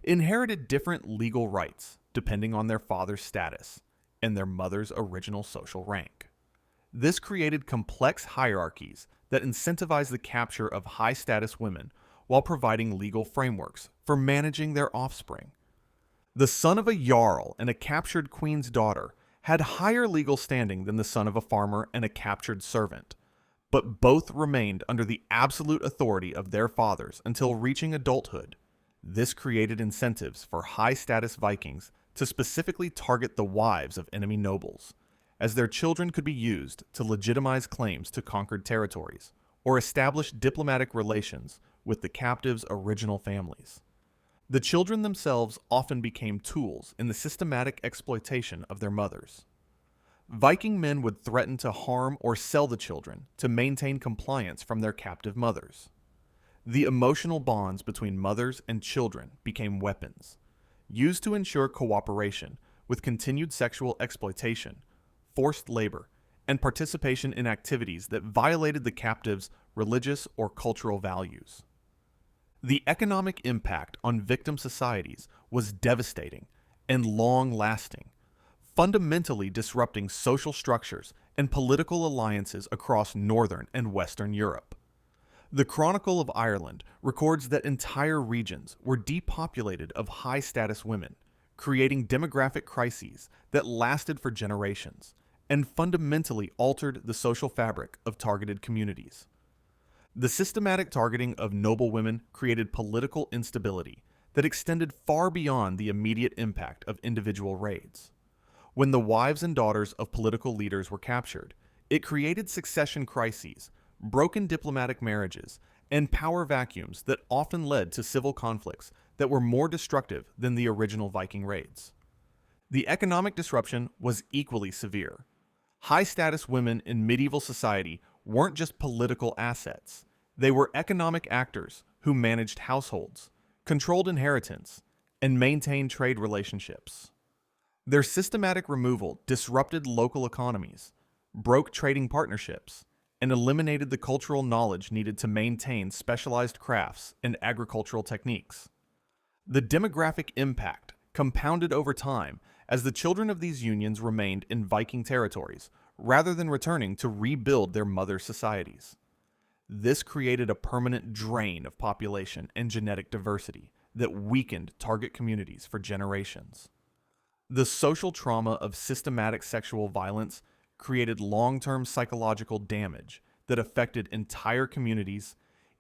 inherited different legal rights depending on their father's status and their mother's original social rank. This created complex hierarchies that incentivized the capture of high-status women while providing legal frameworks for managing their offspring. The son of a jarl and a captured queen's daughter had higher legal standing than the son of a farmer and a captured servant, but both remained under the absolute authority of their fathers until reaching adulthood. This created incentives for high-status Vikings to specifically target the wives of enemy nobles, as their children could be used to legitimize claims to conquered territories or establish diplomatic relations with the captives' original families. The children themselves often became tools in the systematic exploitation of their mothers. Viking men would threaten to harm or sell the children to maintain compliance from their captive mothers. The emotional bonds between mothers and children became weapons, used to ensure cooperation with continued sexual exploitation, forced labor, and participation in activities that violated the captives' religious or cultural values. The economic impact on victim societies was devastating and long-lasting, fundamentally disrupting social structures and political alliances across Northern and Western Europe. The Chronicle of Ireland records that entire regions were depopulated of high-status women, creating demographic crises that lasted for generations and fundamentally altered the social fabric of targeted communities. The systematic targeting of noble women created political instability that extended far beyond the immediate impact of individual raids. When the wives and daughters of political leaders were captured, it created succession crises, broken diplomatic marriages, and power vacuums that often led to civil conflicts that were more destructive than the original Viking raids. The economic disruption was equally severe. High-status women in medieval society weren't just political assets. They were economic actors who managed households, controlled inheritance, and maintained trade relationships. Their systematic removal disrupted local economies, broke trading partnerships, and eliminated the cultural knowledge needed to maintain specialized crafts and agricultural techniques. The demographic impact compounded over time as the children of these unions remained in Viking territories rather than returning to rebuild their mother societies. This created a permanent drain of population and genetic diversity that weakened target communities for generations. The social trauma of systematic sexual violence created long-term psychological damage that affected entire communities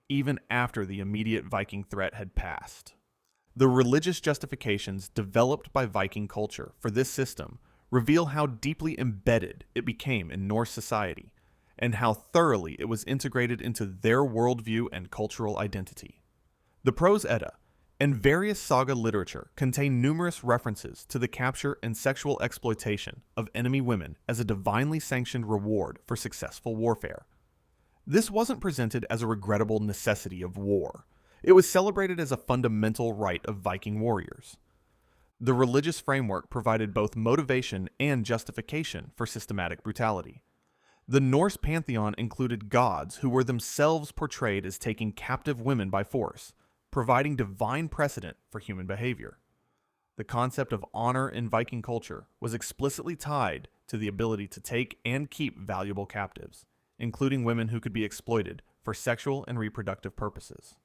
even after the immediate Viking threat had passed. The religious justifications developed by Viking culture for this system reveal how deeply embedded it became in Norse society and how thoroughly it was integrated into their worldview and cultural identity. The Prose Edda and various saga literature contain numerous references to the capture and sexual exploitation of enemy women as a divinely sanctioned reward for successful warfare. This wasn't presented as a regrettable necessity of war. It was celebrated as a fundamental right of Viking warriors. The religious framework provided both motivation and justification for systematic brutality. The Norse pantheon included gods who were themselves portrayed as taking captive women by force, providing divine precedent for human behavior. The concept of honor in Viking culture was explicitly tied to the ability to take and keep valuable captives, including women who could be exploited for sexual and reproductive purposes.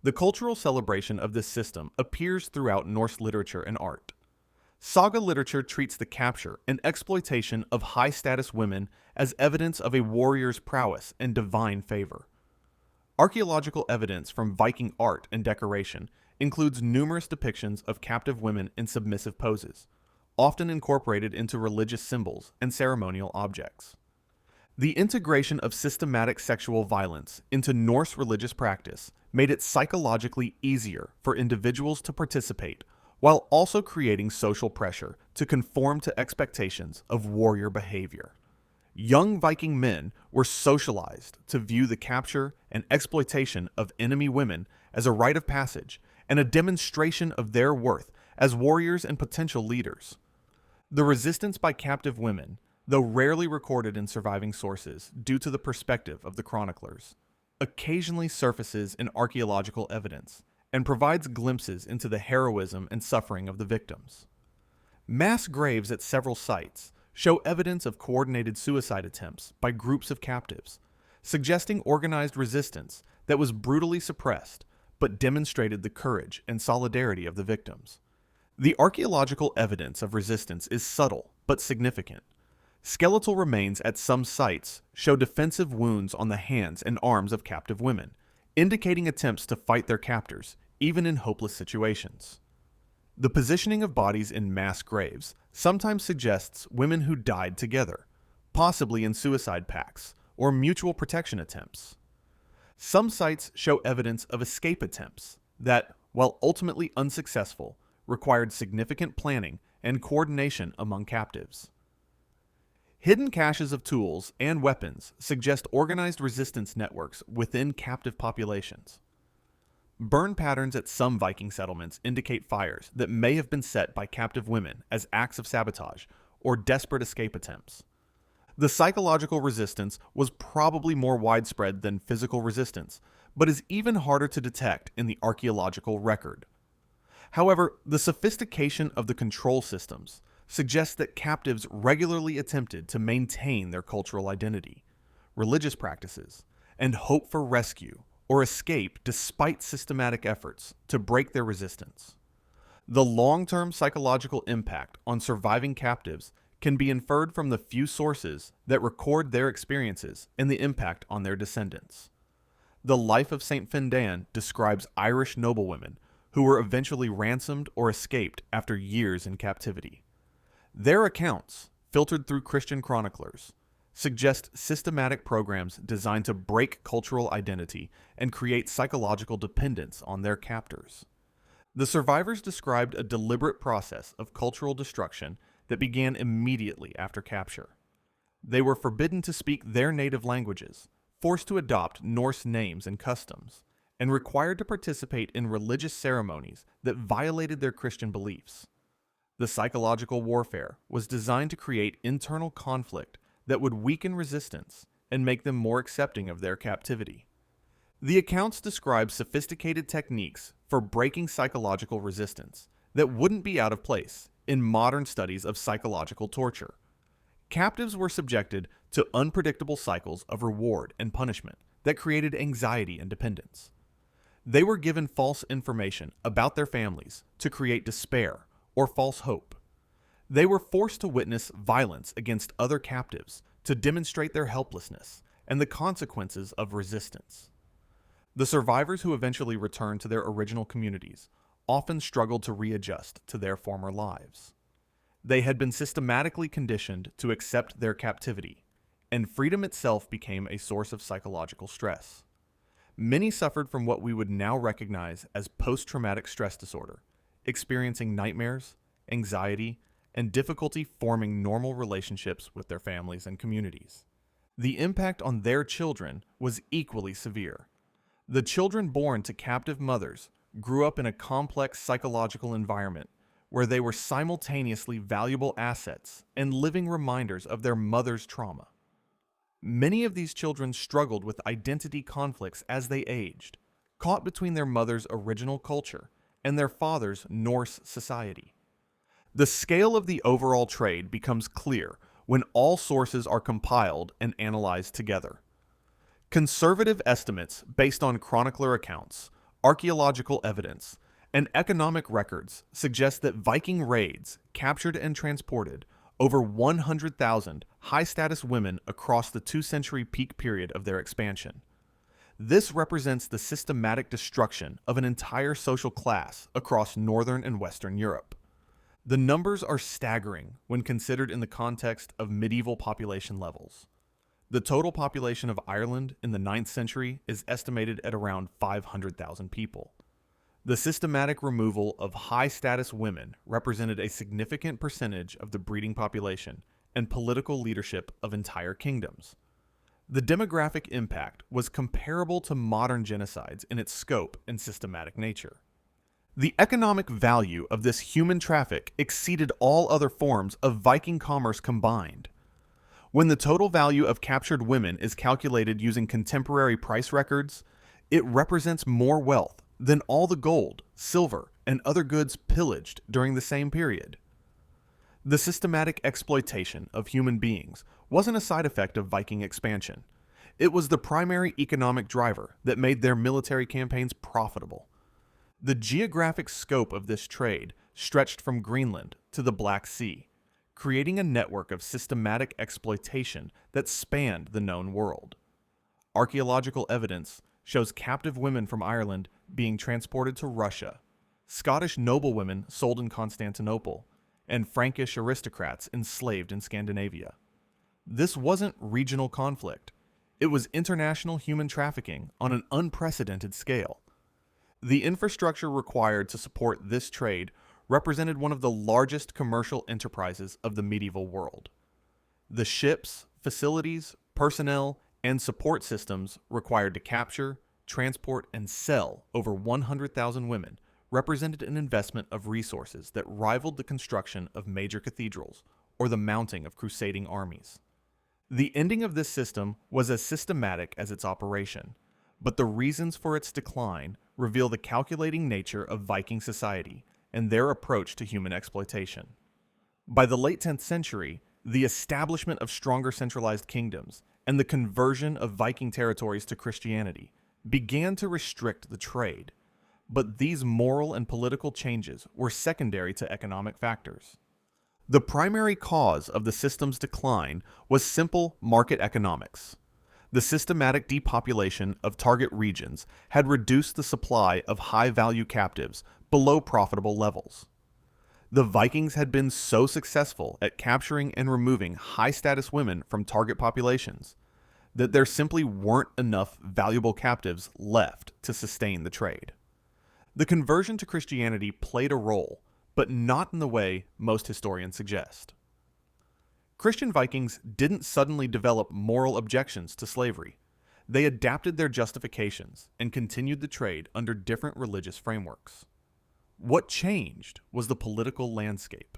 The cultural celebration of this system appears throughout Norse literature and art. Saga literature treats the capture and exploitation of high-status women as evidence of a warrior's prowess and divine favor. Archaeological evidence from Viking art and decoration includes numerous depictions of captive women in submissive poses, often incorporated into religious symbols and ceremonial objects. The integration of systematic sexual violence into Norse religious practice made it psychologically easier for individuals to participate while also creating social pressure to conform to expectations of warrior behavior. Young Viking men were socialized to view the capture and exploitation of enemy women as a rite of passage and a demonstration of their worth as warriors and potential leaders. The resistance by captive women, though rarely recorded in surviving sources due to the perspective of the chroniclers, occasionally surfaces in archaeological evidence and provides glimpses into the heroism and suffering of the victims. Mass graves at several sites show evidence of coordinated suicide attempts by groups of captives, suggesting organized resistance that was brutally suppressed but demonstrated the courage and solidarity of the victims. The archaeological evidence of resistance is subtle but significant. Skeletal remains at some sites show defensive wounds on the hands and arms of captive women, indicating attempts to fight their captors, even in hopeless situations. The positioning of bodies in mass graves sometimes suggests women who died together, possibly in suicide pacts or mutual protection attempts. Some sites show evidence of escape attempts that, while ultimately unsuccessful, required significant planning and coordination among captives. Hidden caches of tools and weapons suggest organized resistance networks within captive populations. Burn patterns at some Viking settlements indicate fires that may have been set by captive women as acts of sabotage or desperate escape attempts. The psychological resistance was probably more widespread than physical resistance, but is even harder to detect in the archaeological record. However, the sophistication of the control systems suggests that captives regularly attempted to maintain their cultural identity, religious practices, and hope for rescue or escape despite systematic efforts to break their resistance. The long-term psychological impact on surviving captives can be inferred from the few sources that record their experiences and the impact on their descendants. The Life of St. Findan describes Irish noblewomen who were eventually ransomed or escaped after years in captivity. Their accounts, filtered through Christian chroniclers, suggest systematic programs designed to break cultural identity and create psychological dependence on their captors. The survivors described a deliberate process of cultural destruction that began immediately after capture. They were forbidden to speak their native languages, forced to adopt Norse names and customs, and required to participate in religious ceremonies that violated their Christian beliefs. The psychological warfare was designed to create internal conflict that would weaken resistance and make them more accepting of their captivity. The accounts describe sophisticated techniques for breaking psychological resistance that wouldn't be out of place in modern studies of psychological torture. Captives were subjected to unpredictable cycles of reward and punishment that created anxiety and dependence. They were given false information about their families to create despair or false hope. They were forced to witness violence against other captives to demonstrate their helplessness and the consequences of resistance. The survivors who eventually returned to their original communities often struggled to readjust to their former lives. They had been systematically conditioned to accept their captivity, and freedom itself became a source of psychological stress. Many suffered from what we would now recognize as post-traumatic stress disorder, experiencing nightmares, anxiety, and difficulty forming normal relationships with their families and communities. The impact on their children was equally severe. The children born to captive mothers grew up in a complex psychological environment where they were simultaneously valuable assets and living reminders of their mother's trauma. Many of these children struggled with identity conflicts as they aged, caught between their mother's original culture and their father's Norse society. The scale of the overall trade becomes clear when all sources are compiled and analyzed together. Conservative estimates based on chronicler accounts, archaeological evidence, and economic records suggest that Viking raids captured and transported over 100,000 high-status women across the 2-century peak period of their expansion. This represents the systematic destruction of an entire social class across Northern and Western Europe. The numbers are staggering when considered in the context of medieval population levels. The total population of Ireland in the 9th century is estimated at around 500,000 people. The systematic removal of high-status women represented a significant percentage of the breeding population and political leadership of entire kingdoms. The demographic impact was comparable to modern genocides in its scope and systematic nature. The economic value of this human traffic exceeded all other forms of Viking commerce combined. When the total value of captured women is calculated using contemporary price records, it represents more wealth than all the gold, silver, and other goods pillaged during the same period. The systematic exploitation of human beings wasn't a side effect of Viking expansion. It was the primary economic driver that made their military campaigns profitable. The geographic scope of this trade stretched from Greenland to the Black Sea, creating a network of systematic exploitation that spanned the known world. Archaeological evidence shows captive women from Ireland being transported to Russia, Scottish noblewomen sold in Constantinople, and Frankish aristocrats enslaved in Scandinavia. This wasn't regional conflict. It was international human trafficking on an unprecedented scale. The infrastructure required to support this trade represented one of the largest commercial enterprises of the medieval world. The ships, facilities, personnel, and support systems required to capture, transport, and sell over 100,000 women represented an investment of resources that rivaled the construction of major cathedrals or the mounting of crusading armies. The ending of this system was as systematic as its operation, but the reasons for its decline reveal the calculating nature of Viking society and their approach to human exploitation. By the late 10th century, the establishment of stronger centralized kingdoms and the conversion of Viking territories to Christianity began to restrict the trade, but these moral and political changes were secondary to economic factors. The primary cause of the system's decline was simple market economics. The systematic depopulation of target regions had reduced the supply of high-value captives below profitable levels. The Vikings had been so successful at capturing and removing high-status women from target populations that there simply weren't enough valuable captives left to sustain the trade. The conversion to Christianity played a role, but not in the way most historians suggest. Christian Vikings didn't suddenly develop moral objections to slavery. They adapted their justifications and continued the trade under different religious frameworks. What changed was the political landscape.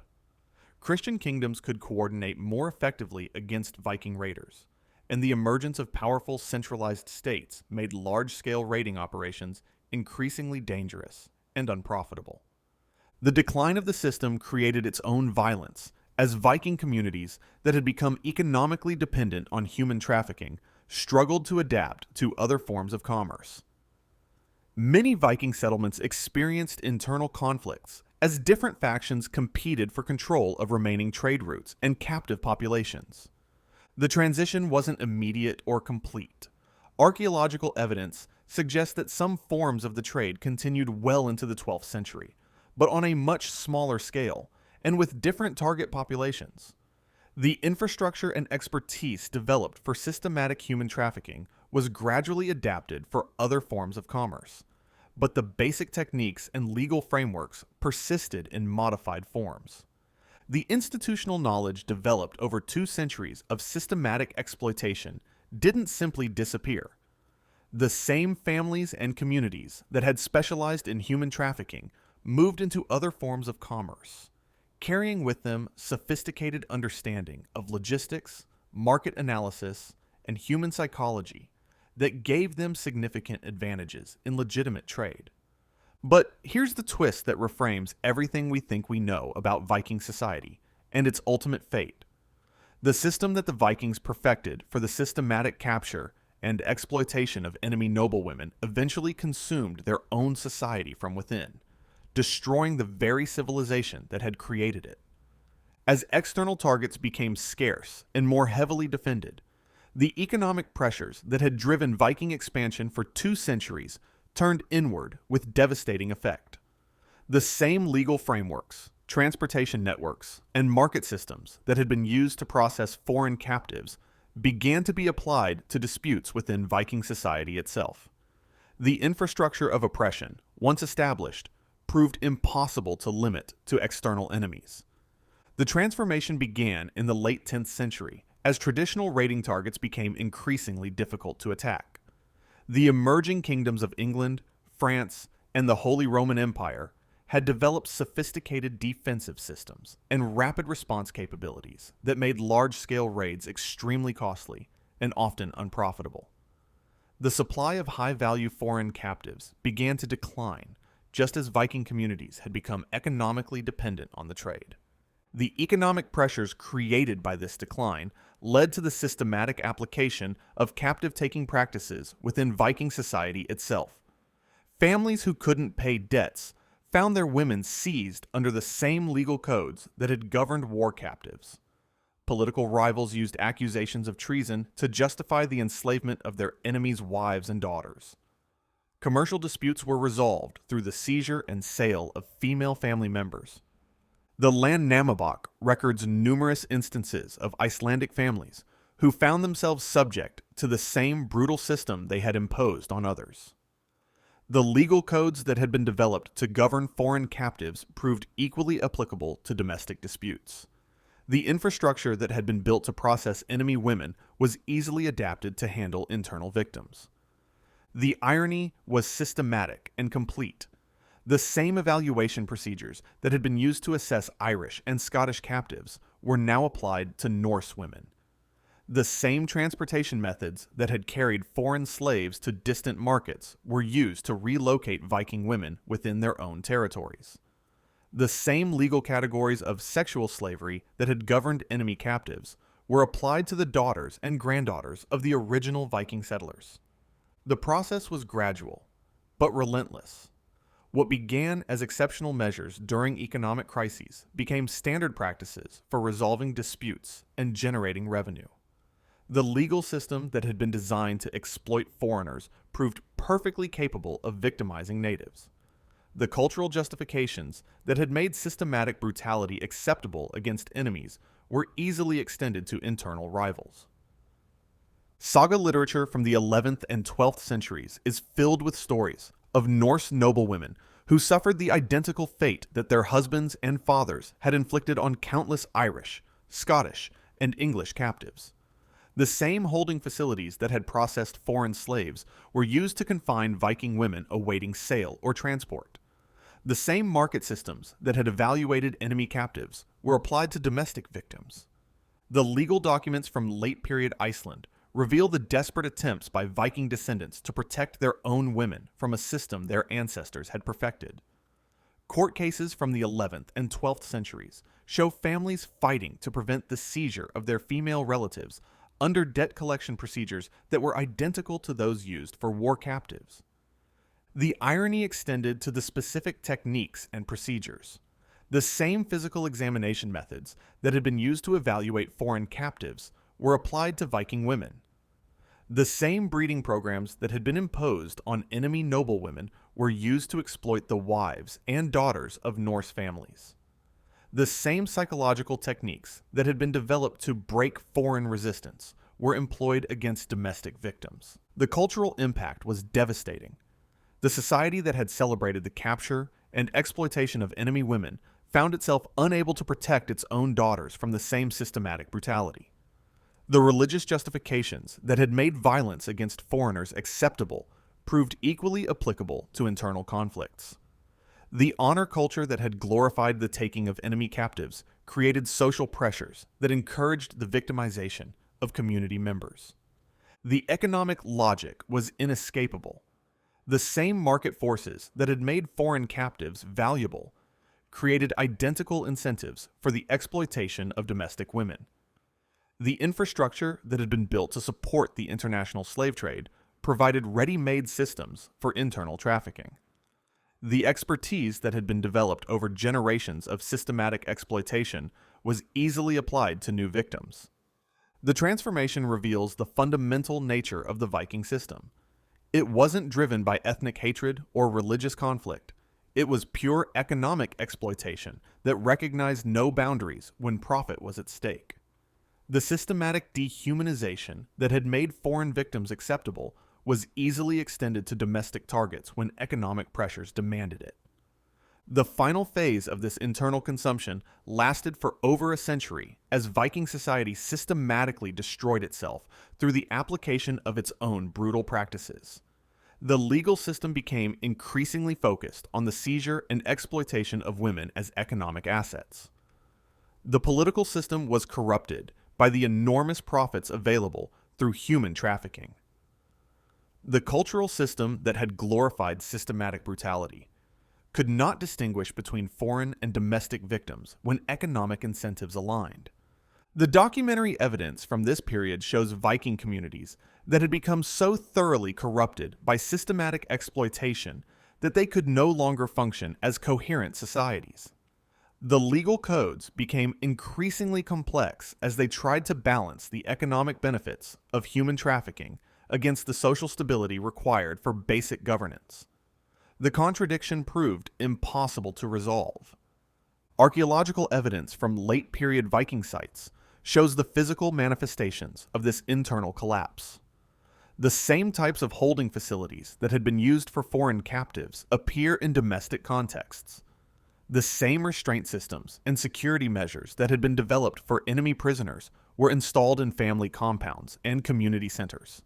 Christian kingdoms could coordinate more effectively against Viking raiders. and the emergence of powerful centralized states made large-scale raiding operations increasingly dangerous and unprofitable. The decline of the system created its own violence, as Viking communities that had become economically dependent on human trafficking struggled to adapt to other forms of commerce. Many Viking settlements experienced internal conflicts as different factions competed for control of remaining trade routes and captive populations. The transition wasn't immediate or complete. Archaeological evidence suggests that some forms of the trade continued well into the 12th century, but on a much smaller scale and with different target populations. The infrastructure and expertise developed for systematic human trafficking was gradually adapted for other forms of commerce, but the basic techniques and legal frameworks persisted in modified forms. The institutional knowledge developed over 2 centuries of systematic exploitation didn't simply disappear. The same families and communities that had specialized in human trafficking moved into other forms of commerce, carrying with them sophisticated understanding of logistics, market analysis, and human psychology that gave them significant advantages in legitimate trade. But here's the twist that reframes everything we think we know about Viking society and its ultimate fate. The system that the Vikings perfected for the systematic capture and exploitation of enemy noblewomen eventually consumed their own society from within, destroying the very civilization that had created it. As external targets became scarce and more heavily defended, the economic pressures that had driven Viking expansion for 2 centuries turned inward with devastating effect. The same legal frameworks, transportation networks, and market systems that had been used to process foreign captives began to be applied to disputes within Viking society itself. The infrastructure of oppression, once established, proved impossible to limit to external enemies. The transformation began in the late 10th century as traditional raiding targets became increasingly difficult to attack. The emerging kingdoms of England, France, and the Holy Roman Empire had developed sophisticated defensive systems and rapid response capabilities that made large-scale raids extremely costly and often unprofitable. The supply of high-value foreign captives began to decline just as Viking communities had become economically dependent on the trade. The economic pressures created by this decline led to the systematic application of captive-taking practices within Viking society itself. Families who couldn't pay debts found their women seized under the same legal codes that had governed war captives. Political rivals used accusations of treason to justify the enslavement of their enemies' wives and daughters. Commercial disputes were resolved through the seizure and sale of female family members. The Landnámabók records numerous instances of Icelandic families who found themselves subject to the same brutal system they had imposed on others. The legal codes that had been developed to govern foreign captives proved equally applicable to domestic disputes. The infrastructure that had been built to process enemy women was easily adapted to handle internal victims. The irony was systematic and complete. The same evaluation procedures that had been used to assess Irish and Scottish captives were now applied to Norse women. The same transportation methods that had carried foreign slaves to distant markets were used to relocate Viking women within their own territories. The same legal categories of sexual slavery that had governed enemy captives were applied to the daughters and granddaughters of the original Viking settlers. The process was gradual, but relentless. What began as exceptional measures during economic crises became standard practices for resolving disputes and generating revenue. The legal system that had been designed to exploit foreigners proved perfectly capable of victimizing natives. The cultural justifications that had made systematic brutality acceptable against enemies were easily extended to internal rivals. Saga literature from the 11th and 12th centuries is filled with stories of Norse noblewomen who suffered the identical fate that their husbands and fathers had inflicted on countless Irish, Scottish, and English captives. The same holding facilities that had processed foreign slaves were used to confine Viking women awaiting sale or transport. The same market systems that had evaluated enemy captives were applied to domestic victims. The legal documents from late-period Iceland reveal the desperate attempts by Viking descendants to protect their own women from a system their ancestors had perfected. Court cases from the 11th and 12th centuries show families fighting to prevent the seizure of their female relatives under debt collection procedures that were identical to those used for war captives. The irony extended to the specific techniques and procedures. The same physical examination methods that had been used to evaluate foreign captives were applied to Viking women. The same breeding programs that had been imposed on enemy noblewomen were used to exploit the wives and daughters of Norse families. The same psychological techniques that had been developed to break foreign resistance were employed against domestic victims. The cultural impact was devastating. The society that had celebrated the capture and exploitation of enemy women found itself unable to protect its own daughters from the same systematic brutality. The religious justifications that had made violence against foreigners acceptable proved equally applicable to internal conflicts. The honor culture that had glorified the taking of enemy captives created social pressures that encouraged the victimization of community members. The economic logic was inescapable. The same market forces that had made foreign captives valuable created identical incentives for the exploitation of domestic women. The infrastructure that had been built to support the international slave trade provided ready-made systems for internal trafficking. The expertise that had been developed over generations of systematic exploitation was easily applied to new victims. The transformation reveals the fundamental nature of the Viking system. It wasn't driven by ethnic hatred or religious conflict. It was pure economic exploitation that recognized no boundaries when profit was at stake. The systematic dehumanization that had made foreign victims acceptable was easily extended to domestic targets when economic pressures demanded it. The final phase of this internal consumption lasted for over a century as Viking society systematically destroyed itself through the application of its own brutal practices. The legal system became increasingly focused on the seizure and exploitation of women as economic assets. The political system was corrupted by the enormous profits available through human trafficking. The cultural system that had glorified systematic brutality could not distinguish between foreign and domestic victims when economic incentives aligned. The documentary evidence from this period shows Viking communities that had become so thoroughly corrupted by systematic exploitation that they could no longer function as coherent societies. The legal codes became increasingly complex as they tried to balance the economic benefits of human trafficking against the social stability required for basic governance. The contradiction proved impossible to resolve. Archaeological evidence from late-period Viking sites shows the physical manifestations of this internal collapse. The same types of holding facilities that had been used for foreign captives appear in domestic contexts. The same restraint systems and security measures that had been developed for enemy prisoners were installed in family compounds and community centers.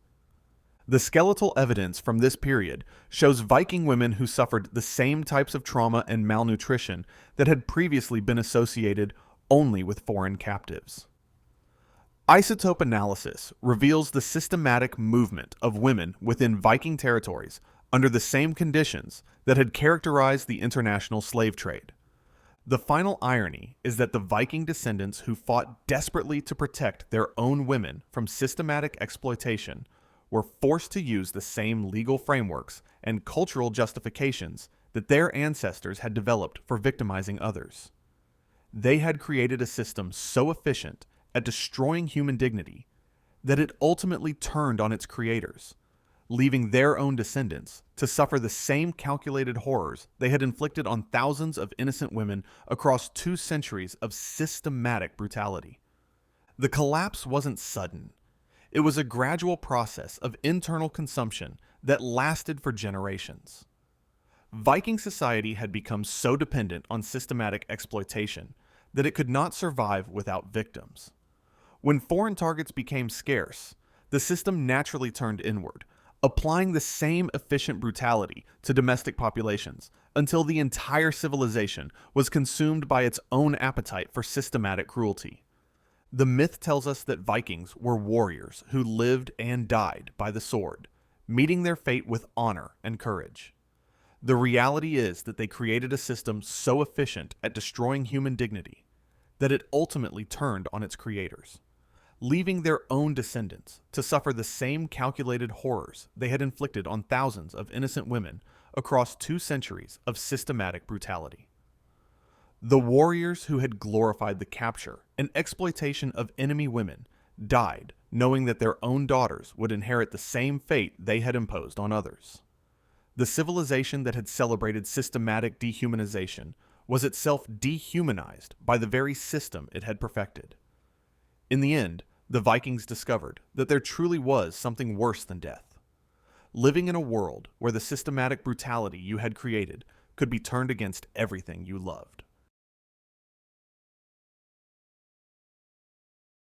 The skeletal evidence from this period shows Viking women who suffered the same types of trauma and malnutrition that had previously been associated only with foreign captives. Isotope analysis reveals the systematic movement of women within Viking territories under the same conditions that had characterized the international slave trade. The final irony is that the Viking descendants who fought desperately to protect their own women from systematic exploitation were forced to use the same legal frameworks and cultural justifications that their ancestors had developed for victimizing others. They had created a system so efficient at destroying human dignity that it ultimately turned on its creators, leaving their own descendants to suffer the same calculated horrors they had inflicted on thousands of innocent women across 2 centuries of systematic brutality. The collapse wasn't sudden. It was a gradual process of internal consumption that lasted for generations. Viking society had become so dependent on systematic exploitation that it could not survive without victims. When foreign targets became scarce, the system naturally turned inward, applying the same efficient brutality to domestic populations until the entire civilization was consumed by its own appetite for systematic cruelty. The myth tells us that Vikings were warriors who lived and died by the sword, meeting their fate with honor and courage. The reality is that they created a system so efficient at destroying human dignity that it ultimately turned on its creators, leaving their own descendants to suffer the same calculated horrors they had inflicted on thousands of innocent women across 2 centuries of systematic brutality. The warriors who had glorified the capture and exploitation of enemy women died knowing that their own daughters would inherit the same fate they had imposed on others. The civilization that had celebrated systematic dehumanization was itself dehumanized by the very system it had perfected. In the end, the Vikings discovered that there truly was something worse than death. Living in a world where the systematic brutality you had created could be turned against everything you loved.